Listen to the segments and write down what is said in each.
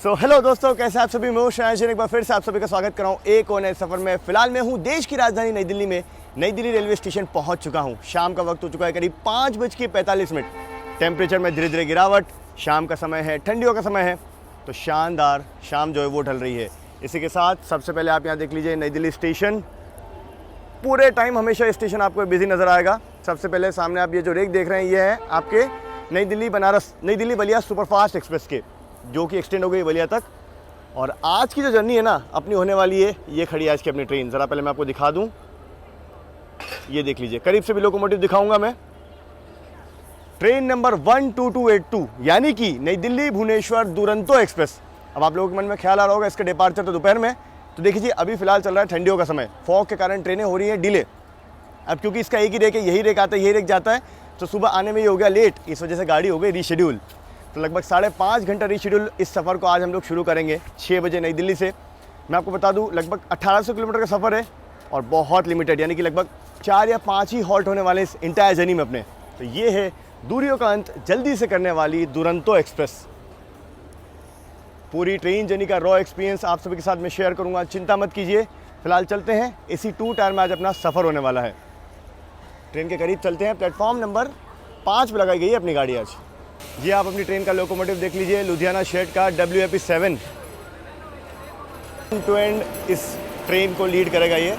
So hello दोस्तों, कैसे आप सभी। मैं शायद एक बार फिर से आप सभी का स्वागत कर रहा हूँ एक और नए सफ़र में। फिलहाल मैं हूँ देश की राजधानी नई दिल्ली में। नई दिल्ली रेलवे स्टेशन पहुँच चुका हूँ। शाम का वक्त हो चुका है, करीब 5:45। टेम्परेचर में धीरे धीरे गिरावट, शाम का समय है, ठंडियों का समय है, तो शानदार शाम जो है वो ढल रही है। इसी के साथ सबसे पहले आप यहाँ देख लीजिए नई दिल्ली स्टेशन। पूरे टाइम हमेशा स्टेशन आपको बिजी नज़र आएगा। सबसे पहले सामने आप ये जो रेक देख रहे हैं, ये है आपके नई दिल्ली बलिया सुपरफास्ट एक्सप्रेस के, जो कि एक्सटेंड हो गई बलिया तक। और आज की जो जर्नी है ना अपनी होने वाली है, ये खड़ी है आज की अपनी ट्रेन। ज़रा पहले मैं आपको दिखा दूं, ये देख लीजिए, करीब से भी लोकोमोटिव दिखाऊंगा मैं। ट्रेन नंबर 12282 यानी कि नई दिल्ली भुवनेश्वर दुरंतो एक्सप्रेस। अब आप लोगों के मन में ख्याल आ रहा होगा इसका डिपार्चर तो दोपहर में, तो देखिए अभी फिलहाल चल रहा है ठंडियों का समय। फॉग के कारण ट्रेनें हो रही हैं डिले। अब क्योंकि इसका एक ही रेक है, यही रेक आता है, यही रेक जाता है, तो सुबह आने में ये हो गया लेट, इस वजह से गाड़ी हो गई रीशेड्यूल। तो लगभग 5.5 घंटा रीशेड्यूल इस सफ़र को आज हम लोग शुरू करेंगे 6 बजे नई दिल्ली से। मैं आपको बता दूं लगभग 1800 किलोमीटर का सफ़र है और बहुत लिमिटेड, यानी कि लगभग 4 या 5 ही हॉल्ट होने वाले इस इंटायर जर्नी में अपने। तो ये है दूरियों का अंत जल्दी से करने वाली दुरंतो एक्सप्रेस। पूरी ट्रेन जर्नी का रॉ एक्सपीरियंस आप सभी के साथ मैं शेयर करूँगा, चिंता मत कीजिए। फिलहाल चलते हैं, AC 2 टायर में आज अपना सफ़र होने वाला है। ट्रेन के करीब चलते हैं। प्लेटफॉर्म नंबर 5 पर लगाई गई है अपनी गाड़ी आज। ये आप अपनी ट्रेन का लोकोमोटिव देख लीजिए, लुधियाना शेड का WAP7 टू एंड इस ट्रेन को लीड करेगा ये।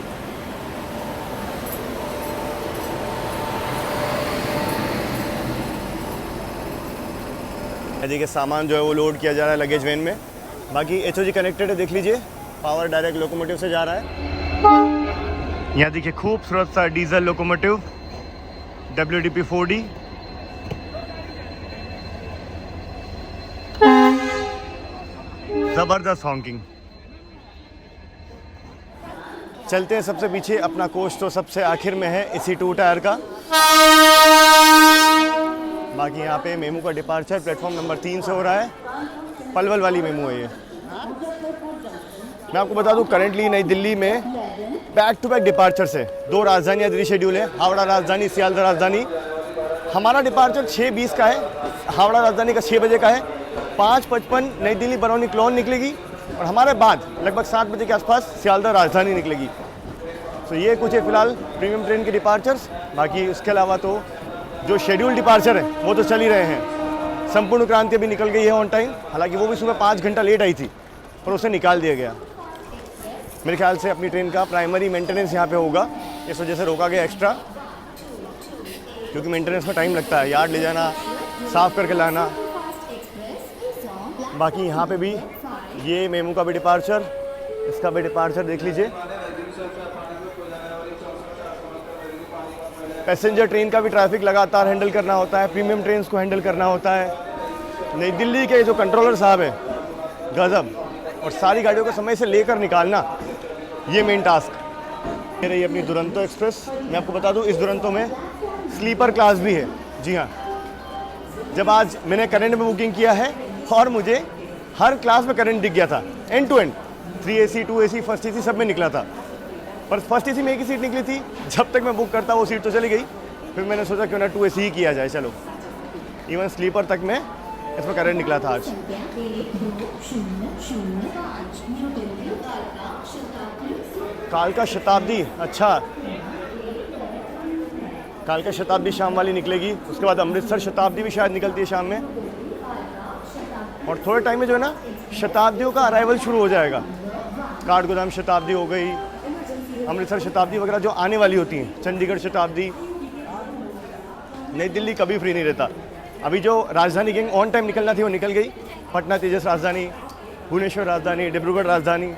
देखिए सामान जो है वो लोड किया जा रहा है लगेज वैन में। बाकी HOG कनेक्टेड है, देख लीजिए, पावर डायरेक्ट लोकोमोटिव से जा रहा है। यहाँ देखिए खूबसूरत सा डीजल लोकोमोटिव WDP4D। जबरदस्त हॉकिंग। चलते हैं सबसे पीछे, अपना कोच तो सबसे आखिर में है AC 2 टायर का। बाकी यहाँ पे मेमू का डिपार्चर प्लेटफॉर्म नंबर 3 से हो रहा है। पलवल वाली मेमू है ये। मैं आपको बता दूं करंटली नई दिल्ली में बैक टू बैक डिपार्चर से 2 राजधानियाँ रीशेड्यूल है, हावड़ा राजधानी, सियालदह राजधानी। हमारा डिपार्चर 6:20 का है, हावड़ा राजधानी का 6 बजे का है। 5:55 नई दिल्ली बरौनी क्लोन निकलेगी और हमारे बाद लगभग 7 बजे के आसपास सियालदह राजधानी निकलेगी। तो ये कुछ है फिलहाल प्रीमियम ट्रेन के डिपार्चर्स। बाकी उसके अलावा तो जो शेड्यूल डिपार्चर है वो तो चल ही रहे हैं। संपूर्ण क्रांति अभी निकल गई है ऑन टाइम, हालांकि वो भी सुबह 5 घंटा लेट आई थी पर उसे निकाल दिया गया। मेरे ख्याल से अपनी ट्रेन का प्राइमरी मेंटेनेंस यहाँ पे होगा, इस वजह से रोका गया एक्स्ट्रा, क्योंकि मेंटेनेंस में टाइम लगता है, यार्ड ले जाना, साफ़ करके लाना। बाकी यहाँ पे भी ये मेमू का भी डिपार्चर, इसका भी डिपार्चर देख लीजिए। पैसेंजर ट्रेन का भी ट्रैफिक लगातार हैंडल करना होता है, प्रीमियम ट्रेन को हैंडल करना होता है। नई दिल्ली के जो कंट्रोलर साहब हैं गजब, और सारी गाड़ियों को समय से लेकर निकालना ये मेन टास्क। ये रही अपनी दुरंतो एक्सप्रेस। मैं आपको बता दूं इस दुरंतो में स्लीपर क्लास भी है। जी हाँ, जब आज मैंने करंट में बुकिंग किया है और मुझे हर क्लास में करंट दिख गया था, end to end 3AC 2AC first AC सब में निकला था। पर फर्स्ट AC में एक ही सीट निकली थी, जब तक मैं बुक करता वो सीट तो चली गई। फिर मैंने सोचा क्यों ना 2AC ही किया जाए, चलो। इवन स्लीपर तक में इसमें करंट निकला था आज। कालका शताब्दी, अच्छा, कालका शताब्दी शाम वाली निकलेगी। उसके बाद अमृतसर शताब्दी भी शायद निकलती है शाम में। और थोड़े टाइम में जो है ना शताब्दियों का अराइवल शुरू हो जाएगा। काठगोदाम शताब्दी हो गई, अमृतसर शताब्दी वगैरह जो आने वाली होती हैं, चंडीगढ़ शताब्दी। नई दिल्ली कभी फ्री नहीं रहता। अभी जो राजधानी गैंग ऑन टाइम निकलना थी वो निकल गई। पटना तेजस राजधानी, भुवनेश्वर राजधानी, डिब्रूगढ़ राजधानी,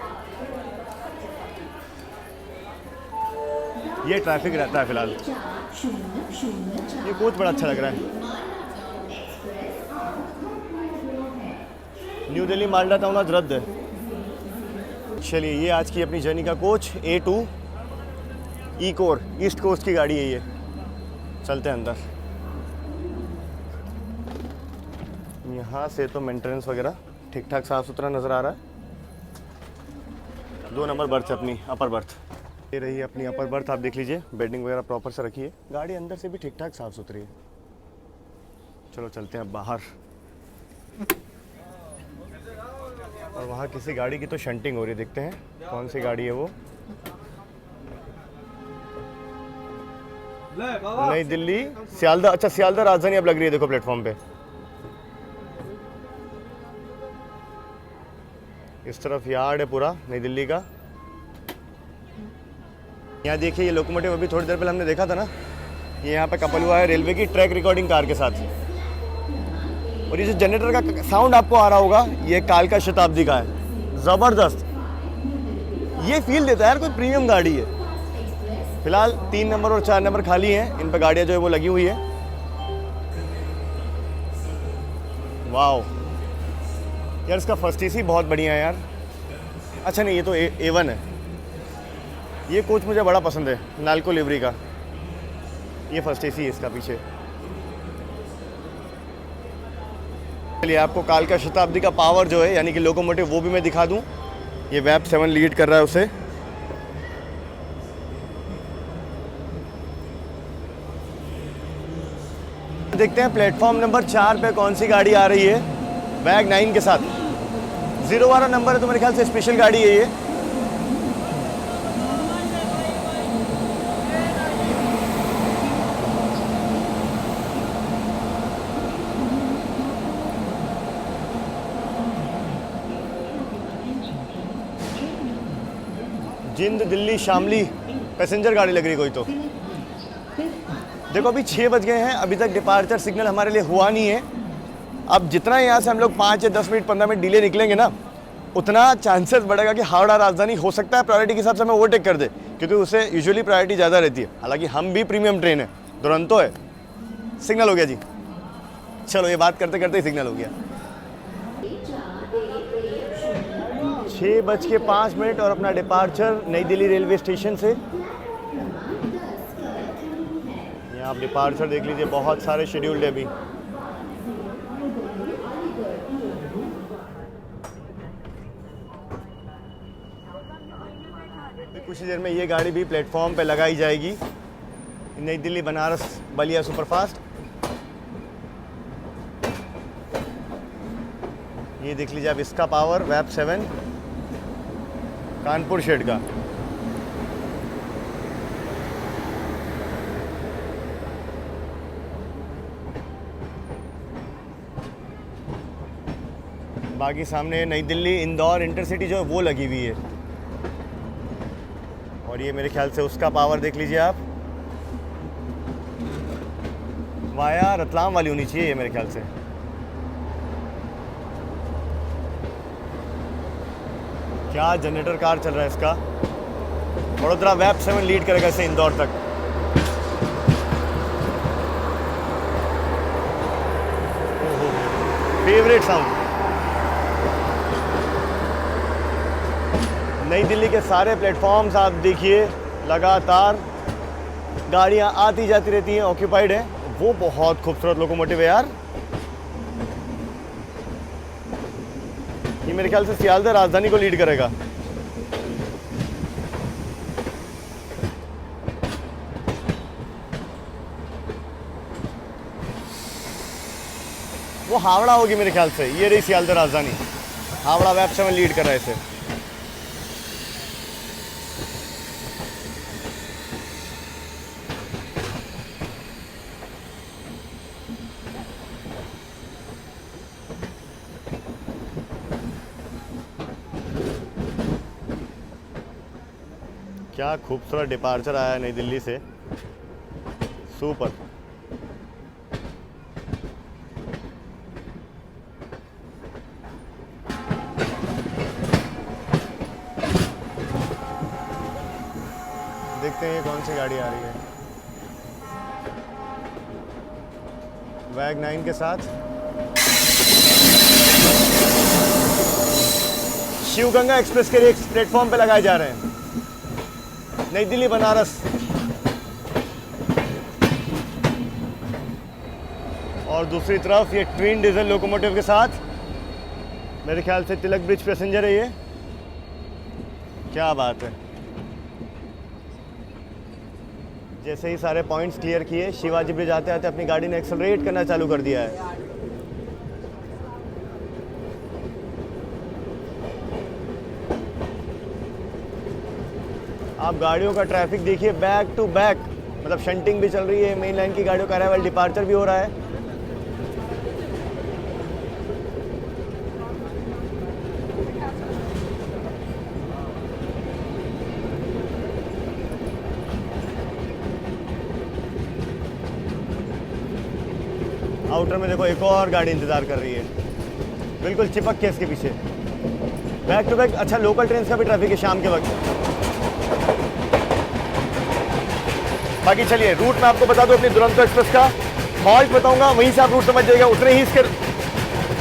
ये ट्रैफिक रहता है फिलहाल। ये कोच बड़ा अच्छा लग रहा है। न्यू दिल्ली माल्डा टाउन आज रद्द है। चलिए, ये आज की अपनी जर्नी का कोच A2 इकोर ईस्ट कोस्ट की गाड़ी है ये। चलते हैं अंदर। यहाँ से तो मेंटेनेंस वगैरह ठीक ठाक साफ़ सुथरा नज़र आ रहा है। 2 नंबर बर्थ है अपनी, अपर बर्थ। ये रही अपनी अपर बर्थ, आप देख लीजिए, बेडिंग वगैरह प्रॉपर से रखी है। गाड़ी अंदर से भी ठीक ठाक साफ़ सुथरी है। चलो चलते हैं अब बाहर। और वहाँ किसी गाड़ी की तो शंटिंग हो रही है, देखते हैं कौन सी गाड़ी है वो। नई दिल्ली सियालदह, अच्छा सियालदह राजधानी अब लग रही है, देखो प्लेटफॉर्म पे। इस तरफ यार्ड है पूरा नई दिल्ली का। यहाँ देखिए ये लोकोमोटिव अभी थोड़ी देर पहले हमने देखा था ना, ये यहाँ पे कपल हुआ है रेलवे की ट्रैक रिकॉर्डिंग कार के साथ। और ये जो जनरेटर का साउंड आपको आ रहा होगा, ये कालका शताब्दी का है, ज़बरदस्त। ये फील देता है यार कोई प्रीमियम गाड़ी है। फिलहाल 3 नंबर और 4 नंबर खाली हैं, इन पर गाड़ियाँ जो है वो लगी हुई है। वाओ यार, इसका फर्स्ट एसी बहुत बढ़िया है यार। अच्छा नहीं, ये तो A1 है। ये कोच मुझे बड़ा पसंद है, नाल्को लिवरी का। ये फर्स्ट एसी है इसका पीछे। चलिए आपको कालका शताब्दी का पावर जो है यानी कि लोकोमोटिव वो भी मैं दिखा दूं। ये वैप 7 लीड कर रहा है उसे। देखते हैं प्लेटफॉर्म नंबर 4 पे कौन सी गाड़ी आ रही है वैग 9 के साथ। 0 नंबर है तो मेरे ख्याल से स्पेशल गाड़ी है ये। जिंद दिल्ली शामली पैसेंजर गाड़ी लग रही कोई तो। देखो अभी 6 बज गए हैं, अभी तक डिपार्चर सिग्नल हमारे लिए हुआ नहीं है। अब जितना यहाँ से हम लोग 5 या 10 मिनट 15 मिनट डिले निकलेंगे ना, उतना चांसेस बढ़ेगा कि हावड़ा राजधानी हो सकता है प्रायोरिटी के हिसाब से हमें ओवरटेक कर दे, क्योंकि उसे यूजुअली प्रायोरिटी ज़्यादा रहती है। हालांकि हम भी प्रीमियम ट्रेन है, दुरंतो है। सिग्नल हो गया जी, चलो ये बात करते करते ही सिग्नल हो गया। 6:05 और अपना डिपार्चर नई दिल्ली रेलवे स्टेशन से। यहाँ आप डिपार्चर देख लीजिए, बहुत सारे शेड्यूल्ड है अभी। कुछ ही देर में ये गाड़ी भी प्लेटफॉर्म पे लगाई जाएगी, नई दिल्ली बनारस बलिया सुपरफास्ट। ये देख लीजिए आप इसका पावर, वैप 7 कानपुर शेड का। बाकी सामने नई दिल्ली इंदौर इंटरसिटी जो है वो लगी हुई है। और ये मेरे ख्याल से उसका पावर देख लीजिए आप, वाया रतलाम वाली होनी चाहिए ये मेरे ख्याल से। क्या जनरेटर कार चल रहा है इसका। वडोदरा वैप 7 लीड करेगा इसे इंदौर तक। Favourite sound. नई दिल्ली के सारे प्लेटफॉर्म्स आप देखिए, लगातार गाड़ियां आती जाती रहती हैं, ऑक्यूपाइड है। वो बहुत खूबसूरत लोकोमोटिव है यार। ये मेरे ख्याल से सियालदह राजधानी को लीड करेगा। वो हावड़ा होगी मेरे ख्याल से। ये रही सियालदह राजधानी, हावड़ा वैप 7 लीड कर रहा है इसे। क्या खूबसूरत डिपार्चर आया है नई दिल्ली से, सुपर। देखते हैं कौन सी गाड़ी आ रही है वैग 9 के साथ। शिव गंगा एक्सप्रेस के लिए प्लेटफॉर्म पे लगाए जा रहे हैं, नई दिल्ली बनारस। और दूसरी तरफ ये ट्विन डीजल लोकोमोटिव के साथ, मेरे ख्याल से तिलक ब्रिज पैसेंजर है ये। क्या बात है। जैसे ही सारे पॉइंट्स क्लियर किए, शिवाजी ब्रिज आते आते अपनी गाड़ी ने एक्सेलरेट करना चालू कर दिया है। आप गाड़ियों का ट्रैफिक देखिए, बैक टू बैक, मतलब शंटिंग भी चल रही है, मेन लाइन की गाड़ियों का अराइवल डिपार्चर भी हो रहा है। आउटर में देखो एक और गाड़ी इंतजार कर रही है, बिल्कुल चिपक के इसके पीछे, बैक टू बैक। अच्छा, लोकल ट्रेन का भी ट्रैफिक है शाम के वक्त। बाकी चलिए रूट मैं आपको बता दूं अपनी दुरंतो एक्सप्रेस का, हॉल्ट बताऊंगा, वहीं से आप रूट समझ जाइएगा। उतने ही इसके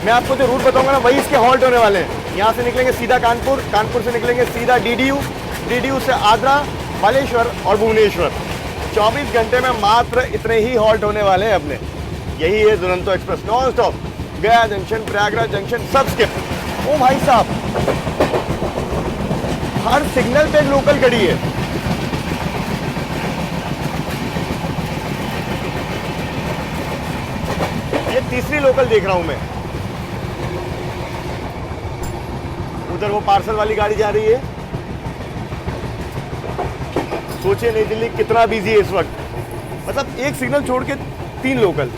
मैं आपको जो रूट बताऊंगा ना, वही इसके हॉल्ट होने वाले हैं। यहाँ से निकलेंगे सीधा कानपुर, कानपुर से निकलेंगे सीधा डीडीयू, डीडीयू से आगरा, बालेश्वर और भुवनेश्वर। 24 घंटे में मात्र इतने ही हॉल्ट होने वाले हैं अपने। यही है दुरंतो एक्सप्रेस, नॉन स्टॉप। गया जंक्शन, प्रयागराज जंक्शन, सब स्किप। ओ भाई साहब, हर सिग्नल पे एक लोकल खड़ी है। ये तीसरी लोकल देख रहा हूं मैं। उधर वो पार्सल वाली गाड़ी जा रही है। सोचिए नई दिल्ली कितना बिजी है इस वक्त, मतलब एक सिग्नल छोड़ के 3 लोकल।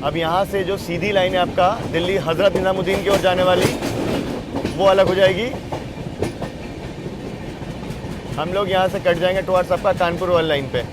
अब यहाँ से जो सीधी लाइन है आपका दिल्ली हजरत निजामुद्दीन की ओर जाने वाली, वो अलग हो जाएगी। हम लोग यहाँ से कट जाएंगे टुवर्ड्स आपका कानपुर वाली लाइन पे।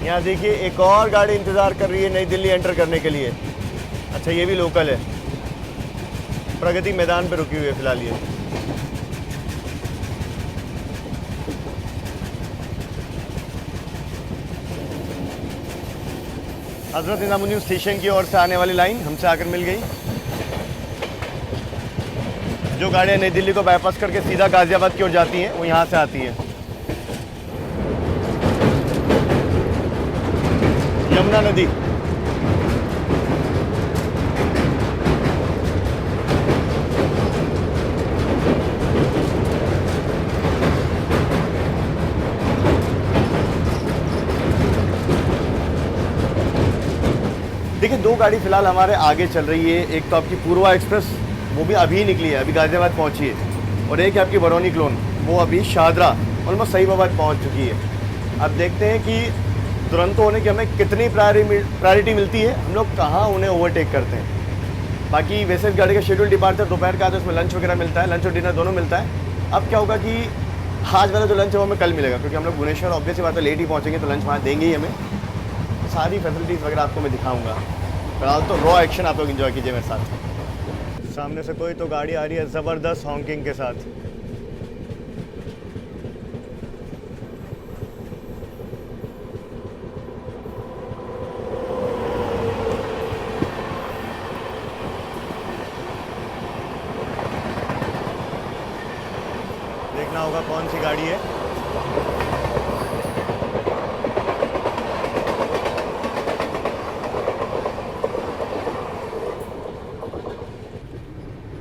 यहाँ देखिए एक और गाड़ी इंतज़ार कर रही है नई दिल्ली एंटर करने के लिए। अच्छा, ये भी लोकल है, प्रगति मैदान पे रुकी हुई है फिलहाल ये। हजरत निजामुद्दीन स्टेशन की ओर से आने वाली लाइन हमसे आकर मिल गई। जो गाड़ियाँ नई दिल्ली को बाईपास करके सीधा गाजियाबाद की ओर जाती हैं, वो यहाँ से आती है। यमुना नदी, देखिए 2 गाड़ी फिलहाल हमारे आगे चल रही है। एक तो आपकी पूर्वा एक्सप्रेस, वो भी अभी निकली है, अभी गाजियाबाद पहुंची है। और एक है आपकी बरौनी क्लोन, वो अभी शाहदरा ऑलमोस्ट सईबाबाद पहुंच चुकी है। अब देखते हैं कि दुरंतो होने की हमें कितनी प्रायोरिटी मिलती है, हम लोग कहाँ उन्हें ओवरटेक करते हैं। बाकी वैसे इस गाड़ी का शेड्यूल डिपार्चर दोपहर का, तो उसमें लंच वगैरह मिलता है, लंच और डिनर दोनों मिलता है। अब क्या होगा कि आज वाला जो लंच है वो हमें कल मिलेगा, क्योंकि हम लोग भुवनेश्वर ऑब्वियस बात है लेट ही पहुँचेंगे, तो लंच वहाँ देंगे ही हमें। सारी फैसिलिटीज़ वगैरह आपको मैं दिखाऊँगा। फिलहाल तो रॉ एक्शन आप लोग इन्जॉय कीजिए मेरे साथ। सामने से कोई तो गाड़ी आ रही है ज़बरदस्त हॉकिंग के साथ। देखना होगा कौन सी गाड़ी है।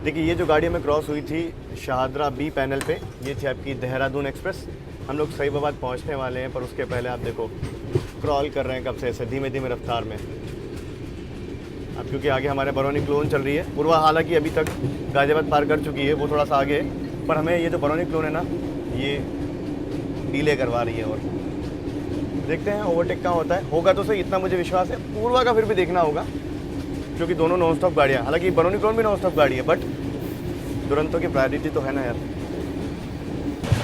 देखिए ये जो गाड़ी हमें क्रॉस हुई थी शाहदरा बी पैनल पे, ये थी आपकी देहरादून एक्सप्रेस। हम लोग सईबाबाद पहुंचने वाले हैं, पर उसके पहले आप देखो क्रॉल कर रहे हैं कब से ऐसे धीमे धीमे रफ्तार में। अब क्योंकि आगे हमारे बरौनी क्लोन चल रही है, पूर्वा हालांकि अभी तक गाजियाबाद पार कर चुकी है, वो थोड़ा सा आगे है, पर हमें ये जो बरौनी क्लोन है ना, ये डीले करवा रही है। और देखते हैं ओवरटेक कहाँ होता है, होगा तो सही, इतना मुझे विश्वास है। पूर्वा का फिर भी देखना होगा, क्योंकि दोनों नॉन स्टॉप गाड़ियाँ, हालांकि बरौनी क्लोन भी नॉन स्टॉप गाड़ी है, बट दुरंतो की प्रायोरिटी तो है ना यार।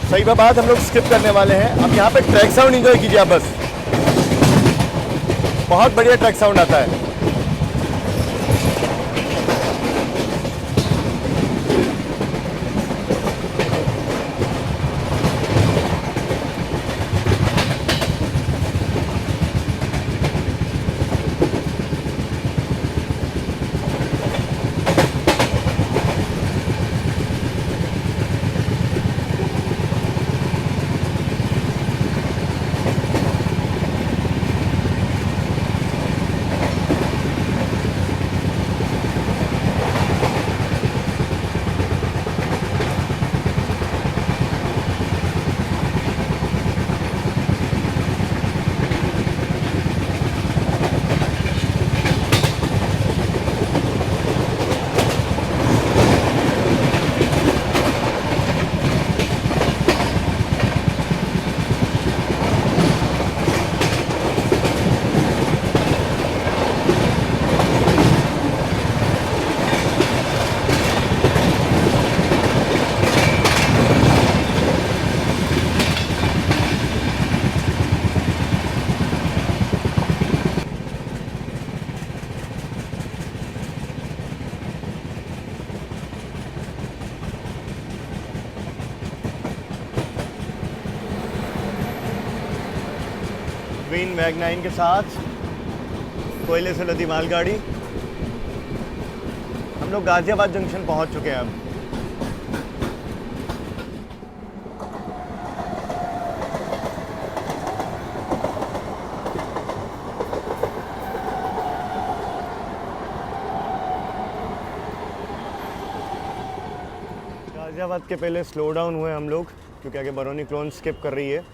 सईबाबाद हम लोग स्किप करने वाले हैं। अब यहाँ पे ट्रैक साउंड एंजॉय कीजिए आप बस, बहुत बढ़िया ट्रैक साउंड आता है। ग्रीन मैग्नाइन के साथ कोयले से लदी मालगाड़ी। हम लोग गाजियाबाद जंक्शन पहुंच चुके हैं अब। गाजियाबाद के पहले स्लो डाउन हुए हम लोग क्योंकि आगे बरौनी क्लोन स्किप कर रही है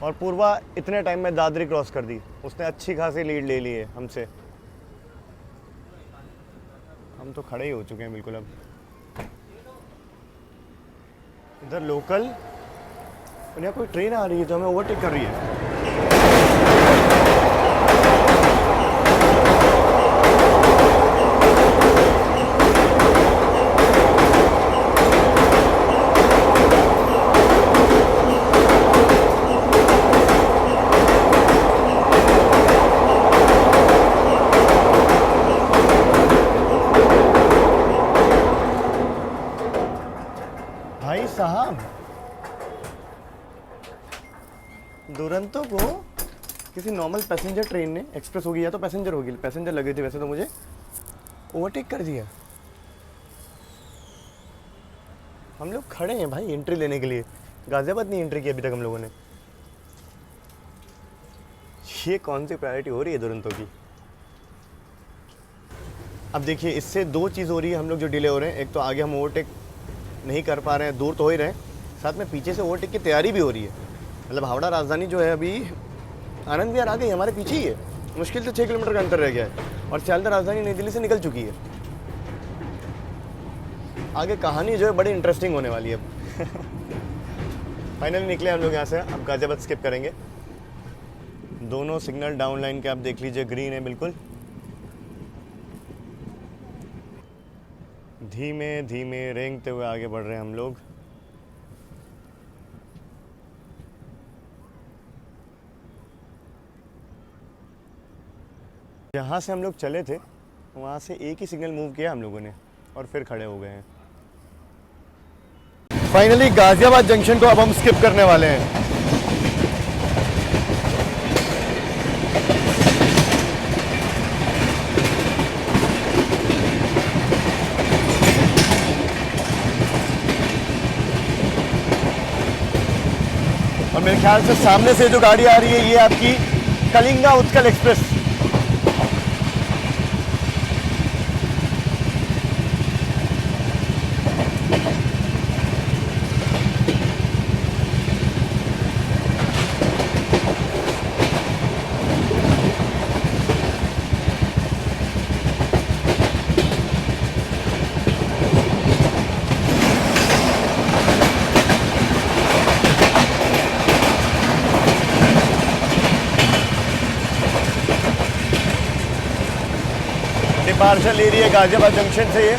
और पूर्वा इतने टाइम में दादरी क्रॉस कर दी। उसने अच्छी खासी लीड ले ली है हमसे। हम तो खड़े ही हो चुके हैं बिल्कुल। अब इधर लोकल और यहाँ कोई ट्रेन आ रही है जो हमें ओवरटेक कर रही है। भाई साहब, दुरंतो को किसी नॉर्मल पैसेंजर ट्रेन ने, एक्सप्रेस होगी या तो पैसेंजर होगी, पैसेंजर लगे थे वैसे तो, मुझे ओवरटेक कर दिया। हम लोग खड़े हैं भाई एंट्री लेने के लिए। गाजियाबाद नहीं एंट्री की अभी तक हम लोगों ने। ये कौन सी प्रायोरिटी हो रही है दुरंतो की। अब देखिए इससे दो चीज़ हो रही है। हम लोग जो डिले हो रहे हैं, एक तो आगे हम ओवरटेक नहीं कर पा रहे हैं, दूर तो हो ही रहे हैं, साथ में पीछे से ओवरटेक की तैयारी भी हो रही है। मतलब हावड़ा राजधानी जो है अभी आनंद विहार आ गई, हमारे पीछे ही है। मुश्किल से 6 किलोमीटर का अंतर रह गया है और सियालदह राजधानी नई दिल्ली से निकल चुकी है। आगे कहानी जो है बड़ी इंटरेस्टिंग होने वाली है अब। फाइनली निकले हम लोग यहाँ से। अब गाजियाबाद स्किप करेंगे। दोनों सिग्नल डाउन लाइन के आप देख लीजिए, ग्रीन है बिल्कुल। धीमे धीमे रेंगते हुए आगे बढ़ रहे हैं हम लोग। जहाँ से हम लोग चले थे वहाँ से एक ही सिग्नल मूव किया हम लोगों ने और फिर खड़े हो गए हैं। फाइनली गाजियाबाद जंक्शन को अब हम स्किप करने वाले हैं। और मेरे ख्याल से सामने से जो गाड़ी आ रही है ये आपकी कलिंगा उत्कल एक्सप्रेस। डिपार्चर ले रही है गाजियाबाद जंक्शन से ये।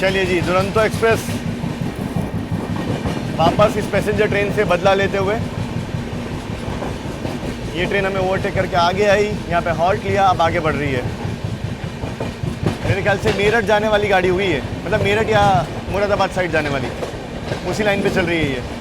चलिए जी, दुरंतो एक्सप्रेस वापस इस पैसेंजर ट्रेन से बदला लेते हुए ये ट्रेन हमें ओवरटेक करके आगे आई, यहाँ पे हॉल्ट लिया, अब आगे बढ़ रही है। मेरे ख्याल से मेरठ जाने वाली गाड़ी हुई है, मतलब मेरठ या मुरादाबाद साइड जाने वाली, उसी लाइन पे चल रही है ये।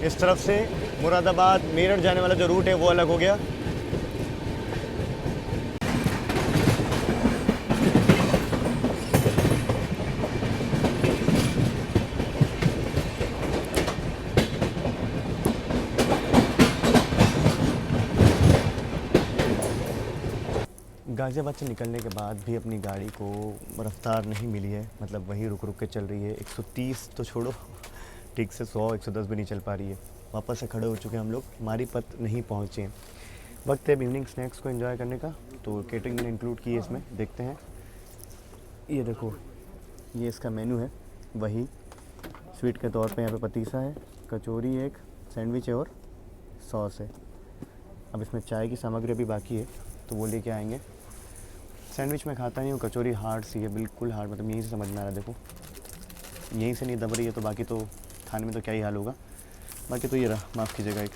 इस तरफ से मुरादाबाद मेरठ जाने वाला जो रूट है वो अलग हो गया। गाज़ियाबाद से निकलने के बाद भी अपनी गाड़ी को रफ्तार नहीं मिली है, मतलब वहीं रुक रुक के चल रही है। 130 तो छोड़ो, ठीक से 100 110 भी नहीं चल पा रही है। वापस से खड़े हो चुके हैं हम लोग, मारीपत नहीं पहुँचे हैं। वक्त है इवनिंग स्नैक्स को एंजॉय करने का, तो केटरिंग ने इंक्लूड की है इसमें। देखते हैं, ये देखो, ये इसका मेन्यू है। वही स्वीट के तौर पे यहाँ पे पतीसा है, कचौरी एक, सैंडविच है और सॉस है। अब इसमें चाय की सामग्री अभी बाकी है, तो वो लेके आएंगे। सैंडविच मैं खाता नहीं हूँ, कचौरी हार्ड सी है, बिल्कुल हार्ड, मतलब यहीं से समझ में आ रहा है। देखो यहीं से नहीं दब रही है, तो बाकी तो खाने में तो क्या ही हाल होगा। बाकी तो ये रहा, माफ़ कीजिएगा, एक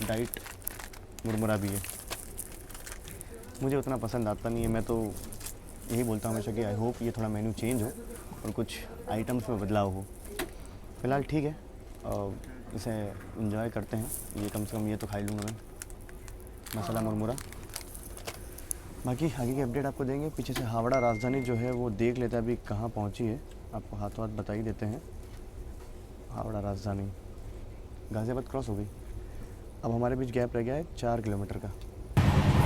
डाइट मुरमुरा भी है। मुझे उतना पसंद आता नहीं है, मैं तो यही बोलता हूँ हमेशा कि आई होप ये थोड़ा मेन्यू चेंज हो और कुछ आइटम्स में बदलाव हो। फ़िलहाल ठीक है, इसे एंजॉय करते हैं। ये कम से कम ये तो खा ही लूँगा मैं, मसाला मुरमुरा। बाकी आगे की अपडेट आपको देंगे। पीछे से हावड़ा राजधानी जो है वो देख लेते हैं अभी कहाँ पहुँची है, आपको हाथों हाथ बता ही देते हैं। हावड़ा राजधानी गाज़ियाबाद क्रॉस हो गई। अब हमारे बीच गैप रह गया है 4 किलोमीटर का।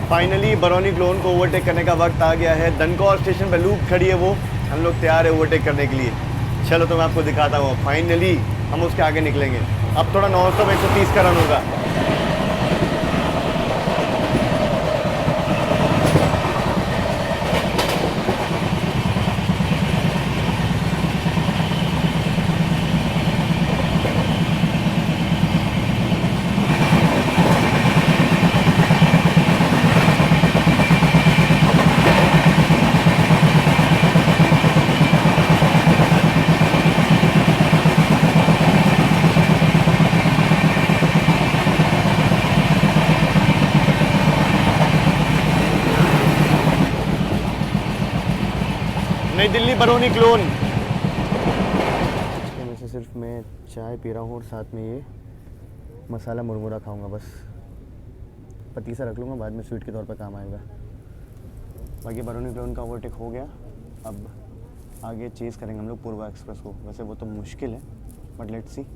फाइनली बरौनी क्लोन को ओवरटेक करने का वक्त आ गया है। दनकौर स्टेशन पर लूप खड़ी है, वो हम लोग तैयार है ओवरटेक करने के लिए। चलो तो मैं आपको दिखाता हूँ। फाइनली हम उसके आगे निकलेंगे। अब थोड़ा 900 में 130 का रन होगा। नई दिल्ली बरौनी क्लोन। में से सिर्फ मैं चाय पी रहा हूँ और साथ में ये मसाला मुरमुरा खाऊंगा बस। पतीसा रख लूँगा, बाद में स्वीट के तौर पर काम आएगा। बाकी बरौनी क्लोन का ओवरटेक हो गया। अब आगे चेज़ करेंगे हम लोग पूर्वा एक्सप्रेस को। वैसे वो तो मुश्किल है, बट लेट्स सी।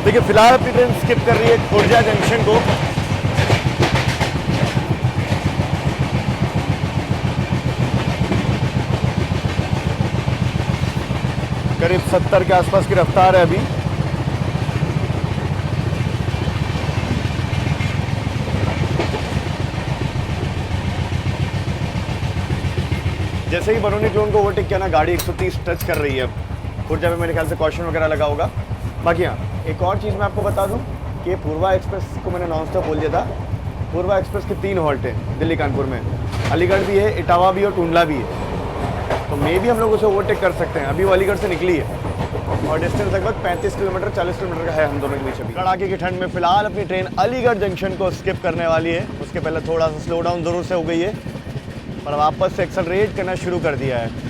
देखिए फिलहाल अपनी ट्रेन स्किप कर रही है खुर्जा जंक्शन को। करीब 70 के आसपास की रफ्तार है अभी। जैसे ही बरौनी क्लोन को ओवरटेक किया ना, गाड़ी 130 टच कर रही है। खुर्जा में मेरे ख्याल से कॉशन वगैरह लगा होगा। बाकी हाँ, एक और चीज़ मैं आपको बता दूं कि पूर्वा एक्सप्रेस को मैंने नॉन स्टॉप बोल दिया था। पूर्वा एक्सप्रेस के 3 हॉल्ट हैं दिल्ली कानपुर में। अलीगढ़ भी है, इटावा भी और टुंडला भी है। तो मे भी हम लोग उसे ओवरटेक कर सकते हैं। अभी वो अलीगढ़ से निकली है और डिस्टेंस लगभग 35 किलोमीटर 40 किलोमीटर का है हम दोनों के बीच। अभी कड़ाके की ठंड में फिलहाल अपनी ट्रेन अलीगढ़ जंक्शन को स्किप करने वाली है। उसके पहले थोड़ा सा स्लो डाउन ज़रूर से हो गई है, पर वापस से एक्सेलरेट करना शुरू कर दिया है।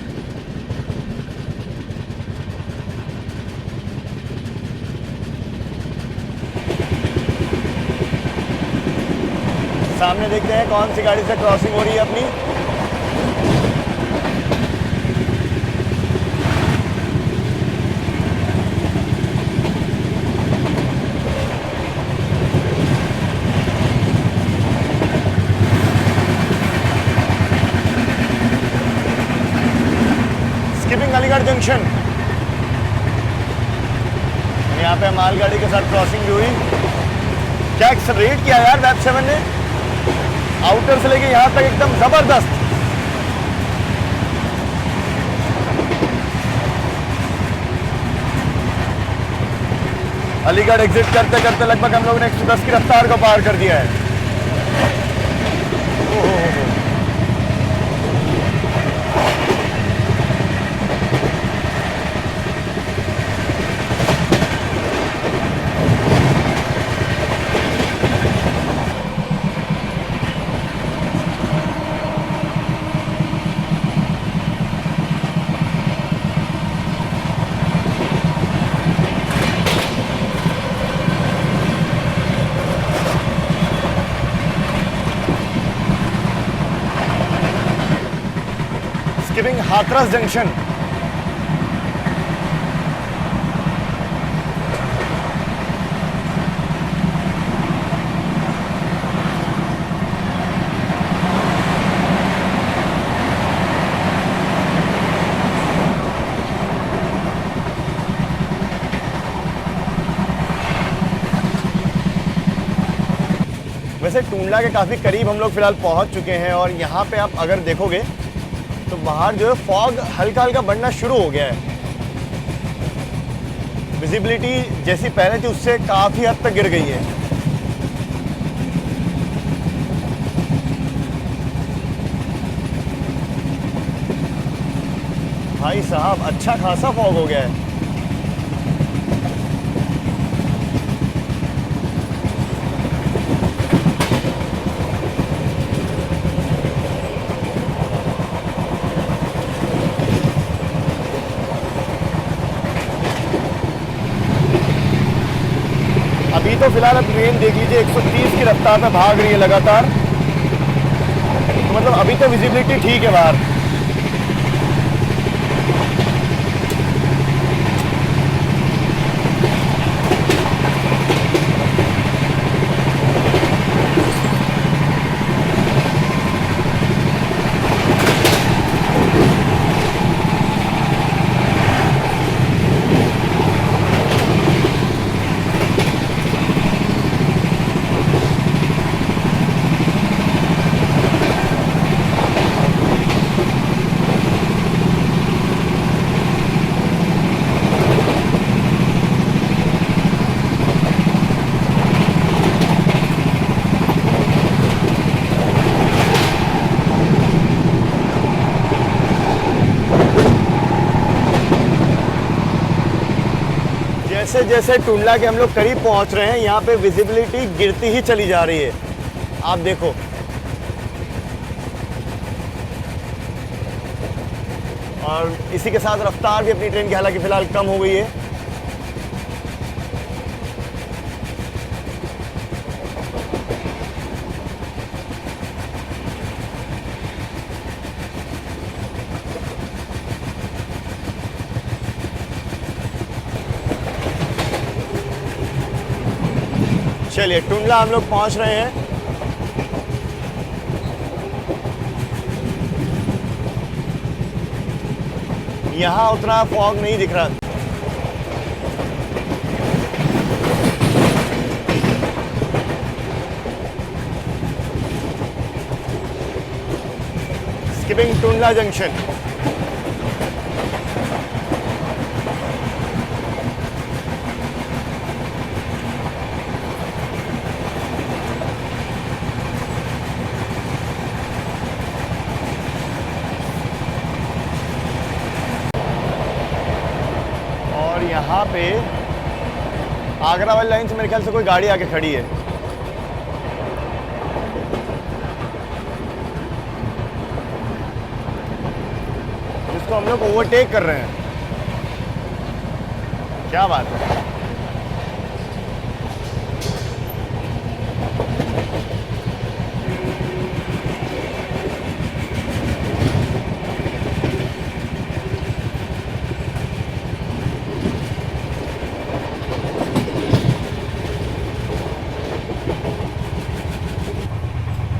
सामने देखते हैं कौन सी गाड़ी से क्रॉसिंग हो रही है अपनी। Skipping Aligarh junction. यहाँ पे मालगाड़ी के साथ क्रॉसिंग भी हुई। क्या एक्सेलरेट किया यार वैब 7 ने, आउटर से लेके यहां तक एकदम जबरदस्त। अलीगढ़ एग्जिट करते करते लगभग हम लोगों ने 110 की रफ्तार को पार कर दिया है। हाथरस जंक्शन। वैसे टूंडला के काफ़ी करीब हम लोग फ़िलहाल पहुंच चुके हैं और यहाँ पे आप अगर देखोगे तो बाहर जो है फॉग हल्का हल्का बढ़ना शुरू हो गया है। विजिबिलिटी जैसी पहले थी उससे काफ़ी हद तक गिर गई है। भाई साहब अच्छा खासा फॉग हो गया है। अभी तो फिलहाल अब ट्रेन देख लीजिए 130 की रफ्तार में भाग रही है लगातार, तो मतलब अभी तो विजिबिलिटी ठीक है बाहर। जैसे जैसे टूंडला के हम लोग करीब पहुंच रहे हैं यहाँ पे विजिबिलिटी गिरती ही चली जा रही है। आप देखो और इसी के साथ रफ्तार भी अपनी ट्रेन की हालांकि फिलहाल कम हो गई है। चलिए टूंडला हम लोग पहुंच रहे हैं। यहां उतना फॉग नहीं दिख रहा। Skipping Tundla junction. यहाँ पे आगरा वाली लाइन से मेरे ख्याल से कोई गाड़ी आके खड़ी है। जिसको हम लोग ओवरटेक कर रहे हैं। क्या बात है।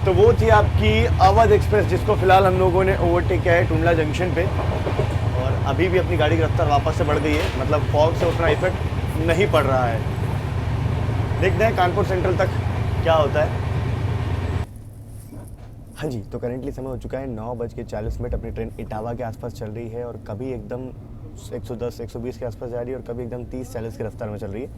तो वो थी आपकी अवध एक्सप्रेस जिसको फिलहाल हम लोगों ने ओवरटेक किया है टूंडला जंक्शन पे और अभी भी अपनी गाड़ी की रफ्तार वापस से बढ़ गई है। मतलब फॉग से उतना इफेक्ट नहीं पड़ रहा है। देखते हैं कानपुर सेंट्रल तक क्या होता है। हाँ जी, तो करेंटली समय हो चुका है 9:40। अपनी ट्रेन इटावा के आसपास चल रही है और कभी एकदम 110 120 के आसपास जा रही है और कभी एकदम 30-40 की रफ्तार में चल रही है।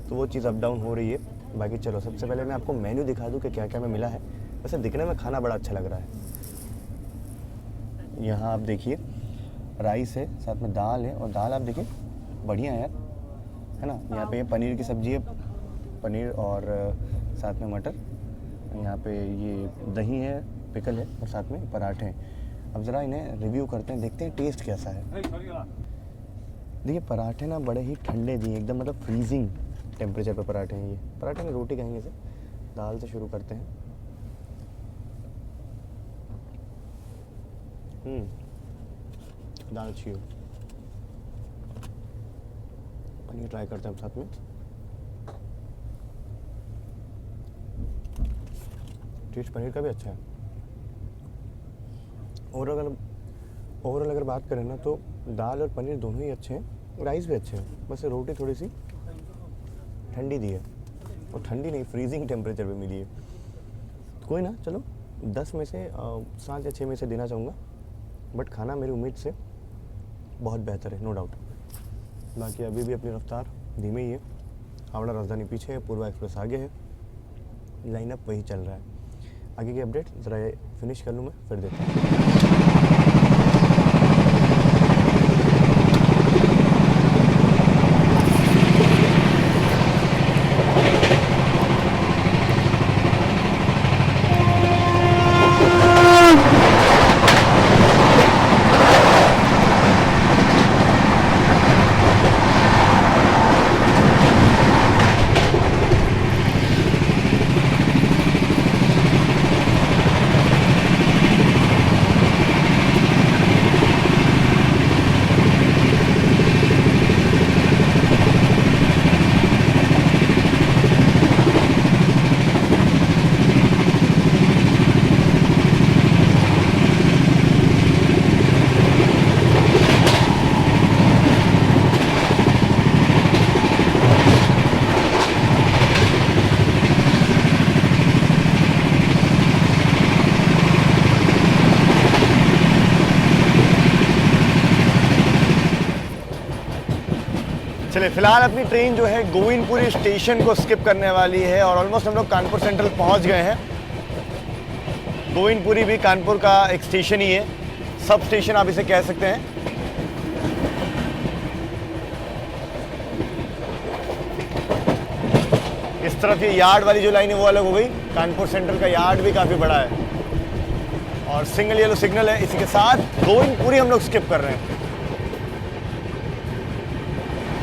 तो वो चीज़ अप डाउन हो रही है। बाकी चलो सबसे पहले मैं आपको मेन्यू दिखा दूँ कि क्या क्या हमें मिला है। वैसे दिखने में खाना बड़ा अच्छा लग रहा है। यहाँ आप देखिए राइस है, साथ में दाल है और दाल आप देखिए बढ़िया है यार, है ना। यहाँ पे पनीर की सब्ज़ी है, पनीर और साथ में मटर। यहाँ पे ये दही है, पिकल है और साथ में पराठे हैं। अब ज़रा इन्हें रिव्यू करते हैं, देखते हैं टेस्ट कैसा है। देखिए पराठे ना बड़े ही ठंडे दिए एकदम, मतलब फ्रीजिंग टेम्परेचर पे पराठे हैं ये। पराठे में रोटी कहेंगे इसे। दाल से शुरू करते हैं। दाल अच्छी हो। पनीर ट्राई करते हैं अब साथ में। टेस्ट पनीर का भी अच्छा है। ओवरऑल अगर बात करें ना तो दाल और पनीर दोनों ही अच्छे हैं, राइस भी अच्छे हैं। बस रोटी थोड़ी सी ठंडी दी है, और ठंडी नहीं फ्रीजिंग टेम्परेचर पे मिली है। कोई ना, चलो 10 में से 7 या 6 में से देना चाहूँगा, बट खाना मेरी उम्मीद से बहुत बेहतर है, नो डाउट। बाकी अभी भी अपनी रफ्तार धीमी ही है। हावड़ा राजधानी पीछे है, पूर्वा एक्सप्रेस आगे है, लाइनअप वही चल रहा है। आगे की अपडेट ज़रा ये फिनिश कर लूँ मैं, फिर देता हूँ। चलिए, फिलहाल अपनी ट्रेन जो है गोविंदपुरी स्टेशन को स्किप करने वाली है और ऑलमोस्ट हम लोग कानपुर सेंट्रल पहुंच गए हैं। गोविंदपुरी भी कानपुर का एक स्टेशन ही है, सब स्टेशन आप इसे कह सकते हैं। इस तरफ ये यार्ड वाली जो लाइन है वो अलग हो गई, कानपुर सेंट्रल का यार्ड भी काफ़ी बड़ा है और सिंगल येलो सिग्नल है। इसी के साथ गोविंदपुरी हम लोग स्किप कर रहे हैं।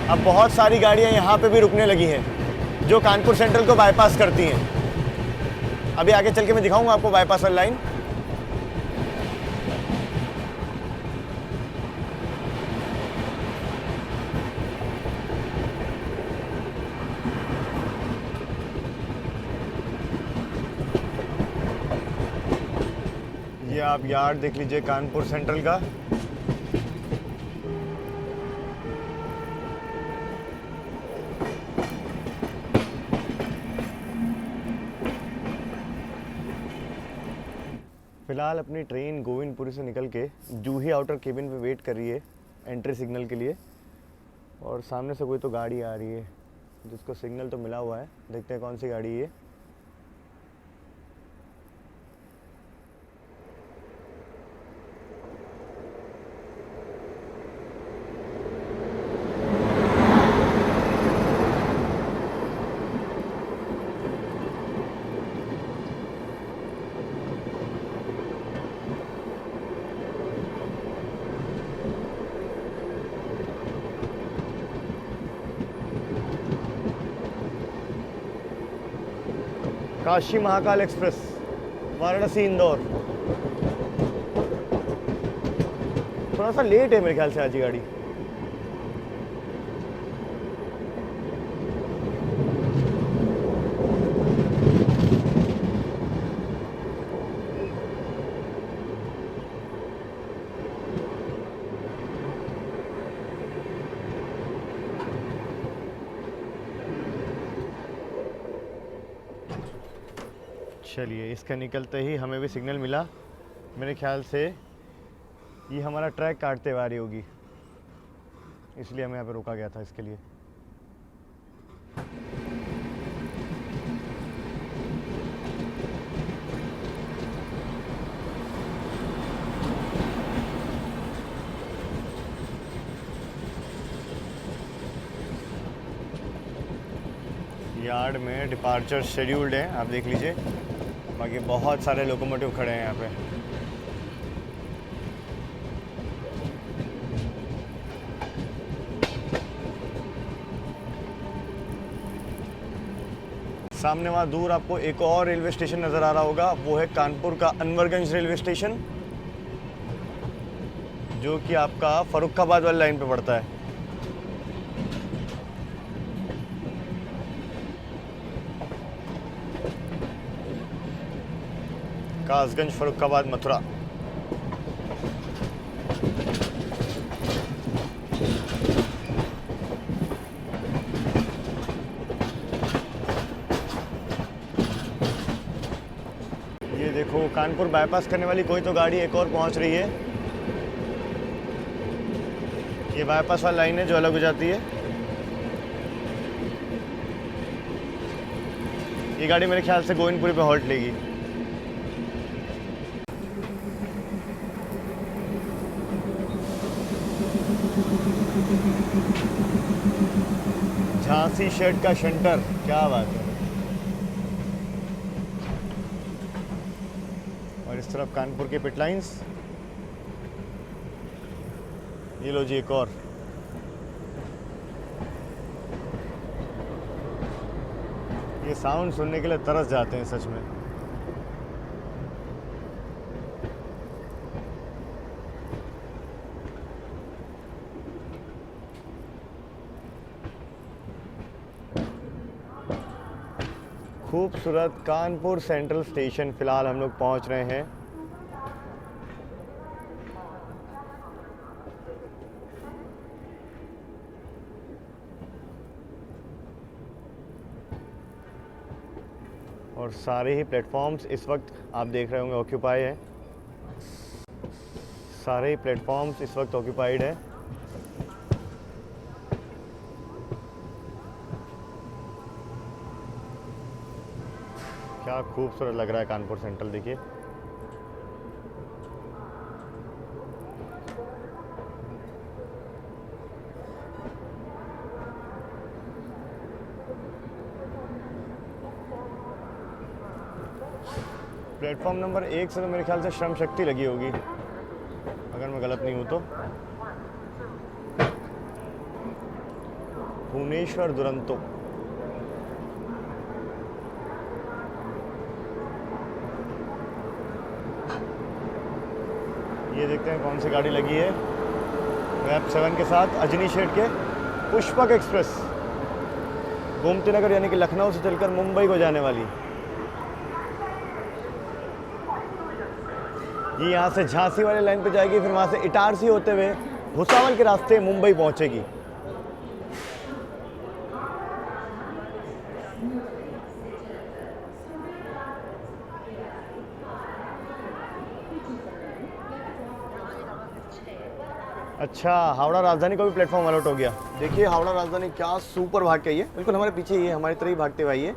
अब बहुत सारी गाड़ियां यहाँ पे भी रुकने लगी हैं जो कानपुर सेंट्रल को बाईपास करती हैं। अभी आगे चल के मैं दिखाऊंगा आपको बाईपास वाली लाइन। ये आप यार्ड देख लीजिए कानपुर सेंट्रल का। फिलहाल अपनी ट्रेन गोविंदपुरी से निकल के जूही आउटर केबिन पे वेट कर रही है एंट्री सिग्नल के लिए और सामने से कोई तो गाड़ी आ रही है जिसको सिग्नल तो मिला हुआ है। देखते हैं कौन सी गाड़ी है। काशी महाकाल एक्सप्रेस वाराणसी इंदौर। थोड़ा सा लेट है मेरे ख्याल से आज की गाड़ी। चलिए, इसका निकलते ही हमें भी सिग्नल मिला। मेरे ख्याल से ये हमारा ट्रैक काटते हुए आ रही होगी, इसलिए हमें यहाँ पे रोका गया था इसके लिए। यार्ड में डिपार्चर शेड्यूल्ड है, आप देख लीजिए। बाकी बहुत सारे लोकोमोटिव खड़े हैं यहाँ पे। सामने वहाँ दूर आपको एक और रेलवे स्टेशन नज़र आ रहा होगा, वो है कानपुर का अनवरगंज रेलवे स्टेशन, जो कि आपका फर्रुखाबाद वाली लाइन पे पड़ता है। कासगंज, फर्रुखाबाद, मथुरा। कानपुर बाईपास करने वाली कोई तो गाड़ी एक और पहुंच रही है। ये बाईपास वाली लाइन है जो अलग हो जाती है। ये गाड़ी मेरे ख्याल से गोविंदपुरी पे हॉल्ट लेगी। झांसी शेड का शंटर, क्या बात है। और इस तरफ कानपुर के पिट लाइन्स। ये लो जी एक और। ये साउंड सुनने के लिए तरस जाते हैं सच में। खूबसूरत कानपुर सेंट्रल स्टेशन फिलहाल हम लोग पहुंच रहे हैं। और सारे ही प्लेटफॉर्म्स इस वक्त आप देख रहे होंगे ऑक्यूपाई है। सारे ही प्लेटफॉर्म्स इस वक्त ऑक्यूपाइड है। क्या खूबसूरत लग रहा है कानपुर सेंट्रल, देखिए। प्लेटफॉर्म नंबर 1 से तो मेरे ख्याल से श्रम शक्ति लगी होगी, अगर मैं गलत नहीं हूँ तो। भुवनेश्वर दुरंतो। ये देखते हैं कौन सी गाड़ी लगी है। वेब 7 के साथ अजनी शेड के पुष्पक एक्सप्रेस, गोमती नगर यानी कि लखनऊ से चलकर मुंबई को जाने वाली। ये यहाँ से झांसी वाले लाइन पे जाएगी, फिर वहाँ से इटारसी होते हुए भुसावल के रास्ते मुंबई पहुँचेगी। अच्छा, हावड़ा राजधानी का भी प्लेटफॉर्म अलर्ट हो गया। देखिए हावड़ा राजधानी क्या सुपर भाग के आई है, बिल्कुल हमारे पीछे ही है, हमारी तरह ही भागते हुए आई है।